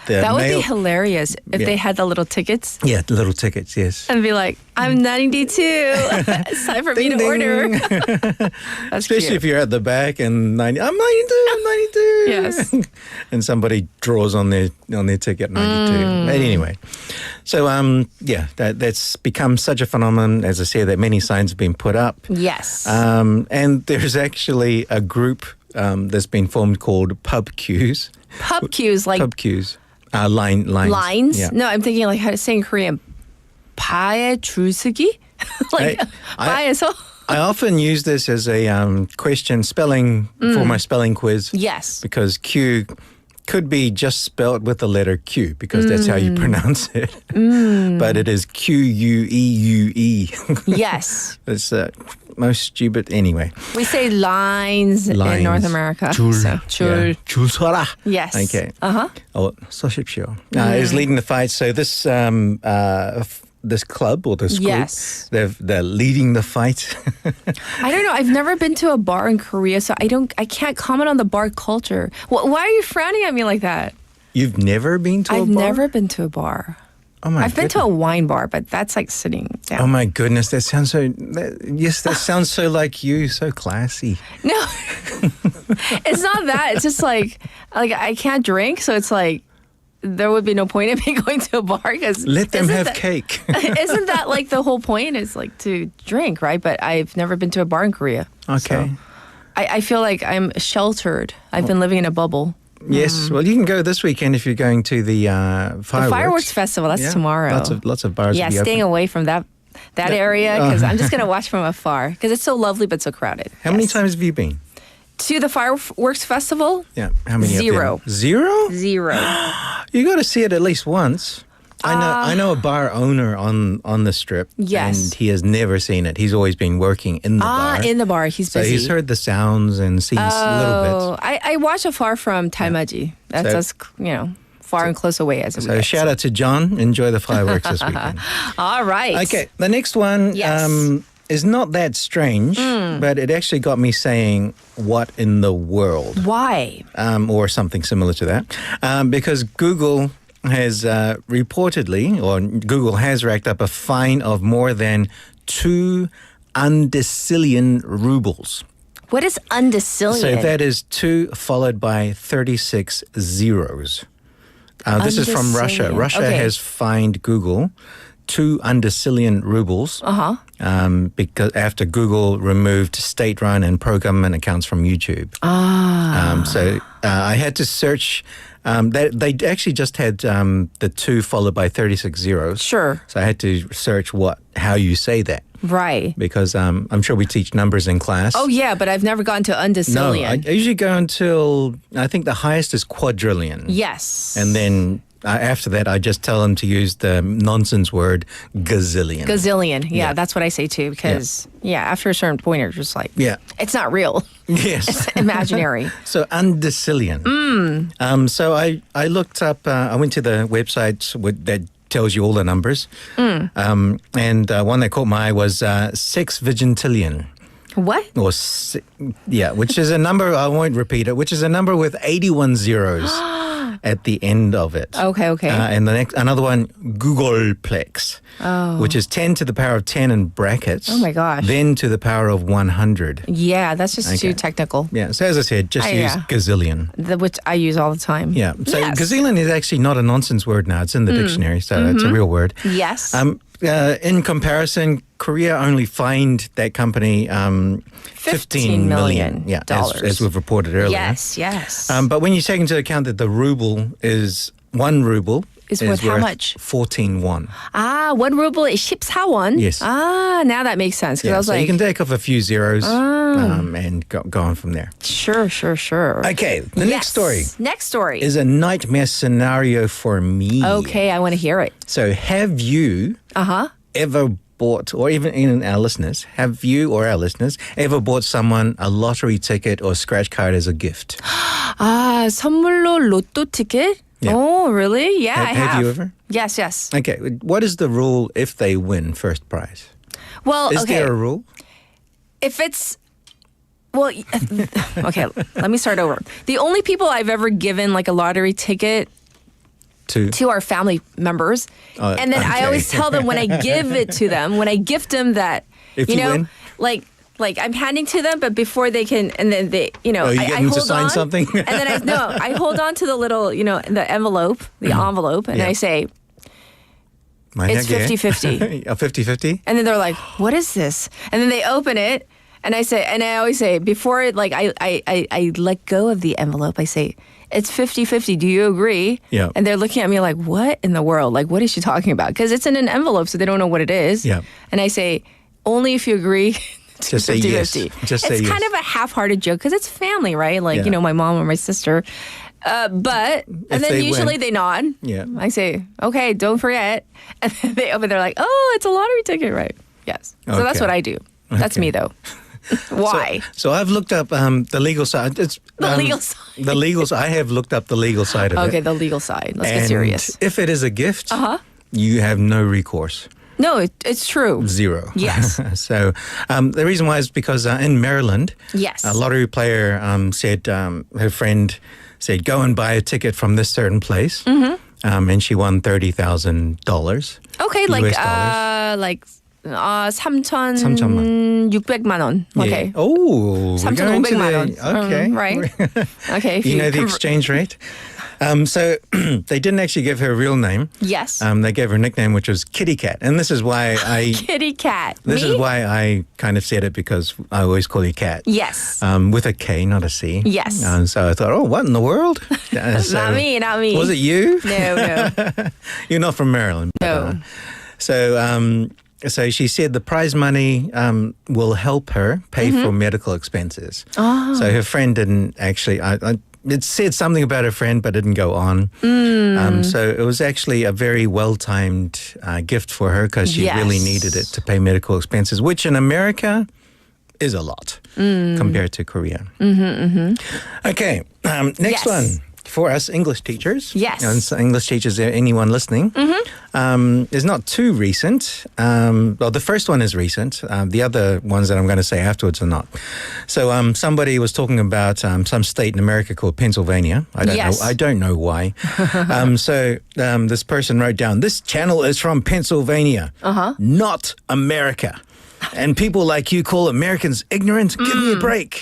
that would be hilarious if they had the little tickets. Yeah, the little tickets, yes. And be like, I'm 92. It's time for me to order. That's Especially cute. if you're at the back and I'm 92. Yes. And somebody draws on their ticket 92. But anyway, so that's become such a phenomenon, as I said, that many signs have been put up. Yes. And there's actually a group that's been formed called pub queues. Pub queues, like pub queues. Lines. lines? Yeah. No, I'm thinking like how to say in Korean, 바에 줄 서기? Like, 바에서? I often use this as a question spelling for my spelling quiz. Yes. Because Q could be just spelled with the letter Q, because that's how you pronounce it. But it is Queuue. Yes. It's most stupid anyway. We say lines in North America. 줄. So, 줄. 줄 서라. Yes. Okay. 서십시오. Is leading the fight. So this this club or this group, yes, they're leading the fight. I don't know. I've never been to a bar in Korea, so I can't comment on the bar culture. Why are you frowning at me like that? You've never been to a bar? I've never been to a bar. Oh my I've been to a wine bar, but that's like sitting down. Oh my goodness, that sounds that sounds so like you, so classy. No, it's not that. It's just like I can't drink, so it's like there would be no point in me going to a bar, because let them have cake. Isn't that like the whole point? Is like to drink, right? But I've never been to a bar in Korea. Okay. So I feel like I'm sheltered. I've been living in a bubble. Yes, well, you can go this weekend if you're going to the fireworks. The fireworks festival. That's tomorrow. Lots of bars. Yeah, staying away from that area, because I'm just gonna watch from afar, because it's so lovely but so crowded. How many times have you been to the fireworks festival? Yeah, how many? Zero. Zero. You got to see it at least once. I know a bar owner on the strip. Yes. And he has never seen it. He's always been working in the bar. In the bar. He's busy. So he's heard the sounds and seen a little bit. I watch afar from Taimaji. That's as far and close away as it So shout out to John. Enjoy the fireworks this weekend. All right. Okay, the next one is not that strange, but it actually got me saying, what in the world? Why? Or something similar to that. Because Google has reportedly, or Google has racked up a fine of more than 2 undecillion rubles. What is undecillion? So that is 2 followed by 36 zeros. This is from Russia. Russia has fined Google 2 undecillion rubles because after Google removed state-run and pro-government accounts from YouTube. So I had to search. They actually just had the 2 followed by 36 zeros. Sure. So I had to search how you say that. Right. Because I'm sure we teach numbers in class. Oh, yeah, but I've never gone to undecillion. No, I usually go until, I think the highest is quadrillion. Yes. And then after that, I just tell them to use the nonsense word gazillion. Gazillion. Yeah, that's what I say too. Because, after a certain point, you're just like, it's not real. Yes. It's imaginary. So, undecillion. So I looked up, I went to the website that tells you all the numbers. And one that caught my eye was sexvigintillion. What? Or which is a number, I won't repeat it, which is a number with 81 zeros at the end of it. Okay. And another one, Googleplex, which is 10 to the power of 10 in brackets. Oh my gosh. Then to the power of 100. Yeah, that's just too technical. Yeah, so as I said, just use gazillion. Which I use all the time. Yeah, so gazillion is actually not a nonsense word now. It's in the dictionary, so it's a real word. Yes. In comparison, Korea only fined that company $15 million. Yeah, as we've reported earlier. Yes. But when you take into account that the ruble is 1 ruble is worth how much? 14 won. 1 ruble is 14 won? Yes. Now that makes sense. Yeah, I was so you can take off a few zeros and go on from there. Sure. Okay, the next story. Next story is a nightmare scenario for me. Okay, I want to hear it. So have you ever bought, or even in our listeners, have you or our listeners ever bought someone a lottery ticket or scratch card as a gift? 선물로 로또 티켓? Yeah. Oh, really? Yeah, I have. Have you ever? Yes. Okay, what is the rule if they win first prize? Well, Is there a rule? If it's okay, let me start over. The only people I've ever given like a lottery ticket to our family members, and then I always tell them when I give it to them, when I gift them that, if you win? like I'm handing to them, but before they can, and then they, you I get them hold to sign on, something? and then I hold on to the little, the envelope, and I say, it's 50-50. 50-50? And then they're like, what is this? And then they open it, and I always say, before I let go of the envelope, I say, it's 50-50. Do you agree? Yeah. And they're looking at me like, what in the world? Like, what is she talking about? Because it's in an envelope, so they don't know what it is. Yeah. And I say, only if you agree. Just say yes. It's kind of a half-hearted joke because it's family, right? Like, my mom or my sister. But and then usually they nod. Yeah. I say, okay, don't forget. And then they open, they're like, oh, it's a lottery ticket, right? Yes. So that's what I do. That's me, though. Why? So I've looked up the legal side. It's legal side. The legal side. I have looked up the legal side of it. Okay, the legal side. Let's get serious. If it is a gift, you have no recourse. No, it's true. 0. Yes. So the reason why is because in Maryland, yes, a lottery player said her friend said, go and buy a ticket from this certain place. And she won $30,000. Okay, like 3,600만 원. Okay. Yeah. Oh, 3,500만 원. Okay. Right. Okay. You know the exchange rate? So they didn't actually give her a real name. Yes. They gave her a nickname, which was Kitty Cat. And this is why Kitty Cat. This is why I kind of said it, because I always call you Cat. Yes. With a K, not a C. Yes. And so I thought, what in the world? So, not me. Was it you? No. You're not from Maryland. No. So she said the prize money will help her pay for medical expenses. Oh. So her friend didn't actually, it said something about her friend, but didn't go on. So it was actually a very well-timed gift for her, because she really needed it to pay medical expenses, which in America is a lot compared to Korea. Okay, next one. For us English teachers, and English teachers, anyone listening, is not too recent. Well, the first one is recent. The other ones that I'm going to say afterwards are not. So somebody was talking about some state in America called Pennsylvania. I don't know why. So this person wrote down, this channel is from Pennsylvania, not America. And people like you call Americans ignorant? Give me a break.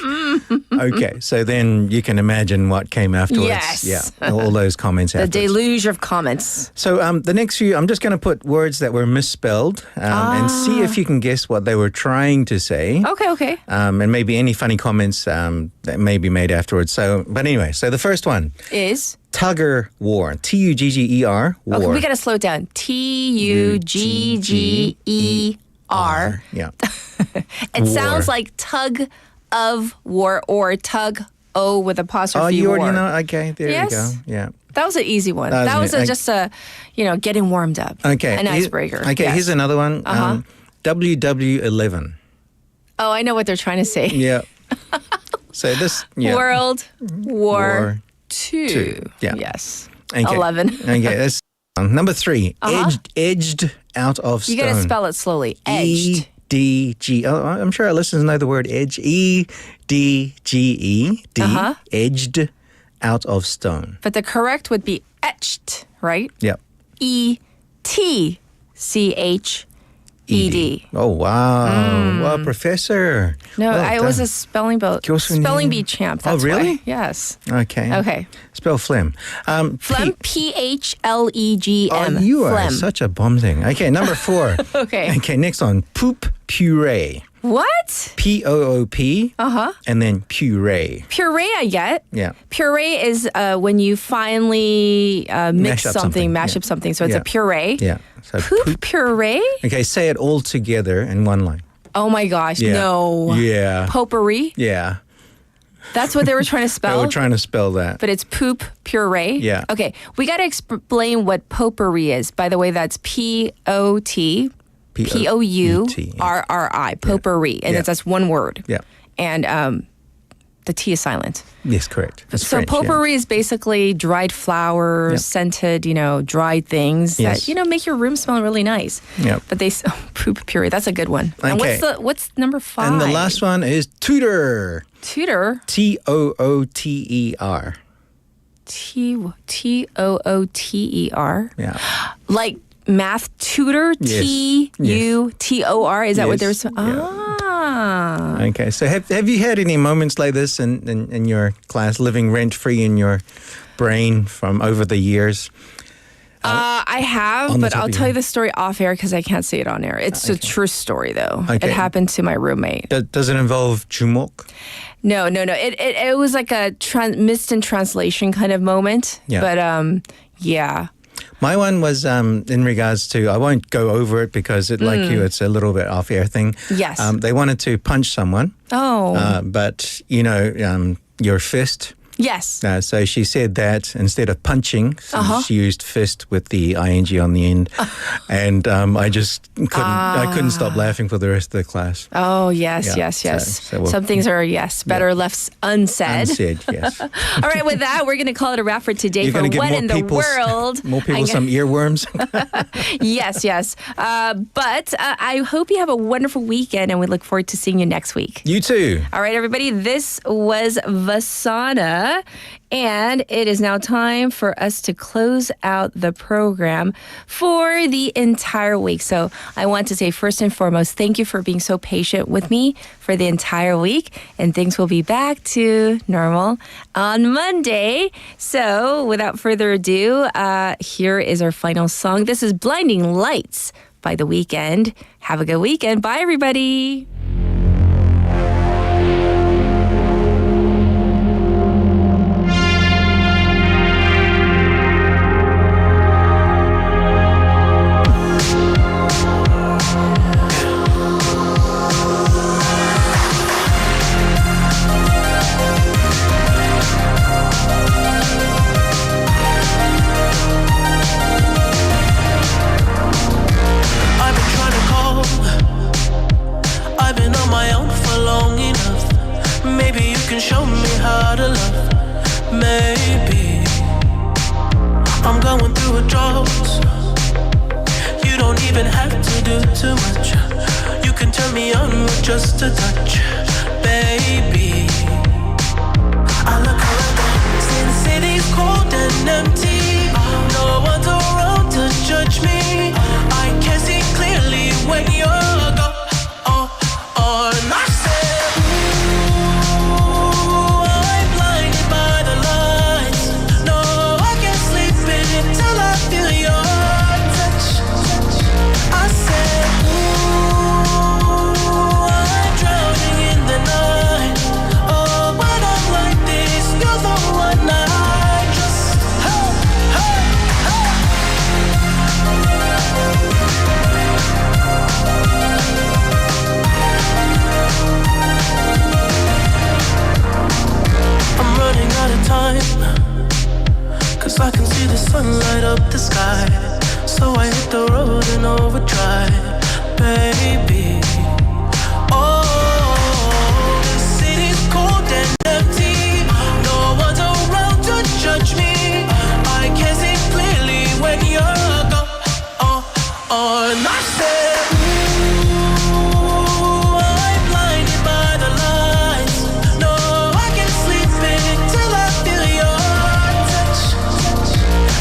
Okay, so then you can imagine what came afterwards. Yes. Yeah, all those comments The afterwards. deluge of comments. So the next few, I'm just going to put words that were misspelled and see if you can guess what they were trying to say. Okay. And maybe any funny comments that may be made afterwards. So, but anyway, so the first one Is? Tugger war. Tugger war. Okay, we got to slow it down. Tugger. Yeah. It sounds like tug of war or tug O with apostrophe Oh, you already war. know? Okay, there Yes? you go. Yeah. That was an easy one. That was Just getting warmed up. Okay. An icebreaker. Okay, Yes. here's another one. Uh-huh. WW11. Oh, I know what they're trying to say. Yeah. So this, yeah. World War II. Two. Yeah. Yes. Okay. 11. Okay, that's number 3. Edged out of stone. You got to spell it slowly. Edged. EDG. Oh, I'm sure our listeners know the word edge. EDGE. Edged out of stone. But the correct would be etched, right? Yep. ETCHED. Oh, wow. Well, professor. No, Well I was done. a spelling bee champ. That's really? why. Yes. Okay. Okay. Spell phlegm. Phlegm, PHLEGM. Oh, you are Phlegm. such a bomb thing. Okay, number 4. Okay. Okay, next one. Poop puree. What? POOP. And then puree. Puree I get. Yeah. Puree is when you finally mix up something, something. mash Yeah. up something. So it's Yeah. a puree. Yeah. So Poop puree? Okay, say it all together in one line. Oh my gosh, Yeah. no. Yeah. Potpourri? Yeah. That's what they were trying to They spell? were trying to spell that. But it's poop puree? Yeah. Okay, we got to explain what potpourri is. By the way, that's POTPOURRI, potpourri. And Yeah. that's one word. Yeah. And the T is silent. Yes, correct. That's So French, potpourri is basically dried flowers, Yep. scented, dried things Yes. that, make your room smell really nice. Yep. But poop puree, that's a good one. And Okay. what's number 5? And the last one is tutor. Tutor? TOOTER. TOOTER? Yeah. Like math tutor? Yes. TUTOR? Is that what Yes. they're Ah. Okay, so have you had any moments like this in your class, living rent-free in your brain from over the years? I have, on the but top I'll of tell your you the story off air because I can't say it on air. It's a true story, though. Okay. It happened to my roommate. Does it involve jumok? No. It was like a missed in translation kind of moment. Yeah. But yeah. My one was in regards to, I won't go over it because like you, it's a little bit off-air thing. Yes. They wanted to punch someone. Oh. But, your fist. Yes. So she said that instead of punching, she used fist with the ing on the end. And I just couldn't stop laughing for the rest of the class. Oh, yes. So Some things are, better left unsaid. Unsaid, yes. All right, with that, we're going to call it a wrap for today. You're for going to give What more in the people, World. more people some earworms. Yes. But I hope you have a wonderful weekend, and we look forward to seeing you next week. You too. All right, everybody, this was Vasana, and it is now time for us to close out the program for the entire week. So I want to say first and foremost, thank you for being so patient with me for the entire week, and things will be back to normal on Monday. So without further ado, here is our final song. This is Blinding Lights by The Weeknd. Have a good weekend. Bye, everybody. I've been trying to call. I've been on my own for long enough. Maybe you can show me how to love. Maybe I'm going through a drought. You don't even have to do too much. You can turn me on with just a touch, baby. I look around since city's cold and empty. No one's around to judge me. I can see clearly when you're gone. Oh, I can see the sun light up the sky. So I hit the road in overdrive, baby. Oh, the city's cold and empty. No one's around to judge me. I can see clearly when you're gone. And I said, ooh, I'm blinded by the lights. No, I can't sleep until I feel your touch.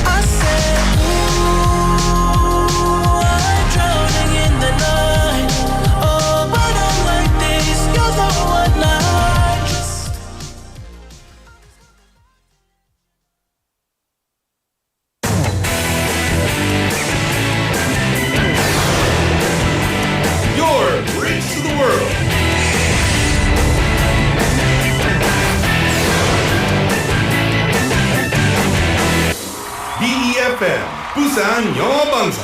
I said, ooh, I'm drowning in the night. Oh, but I'm like this, you're the one I trust. Your bridge to the world. BEFM 부산영어방송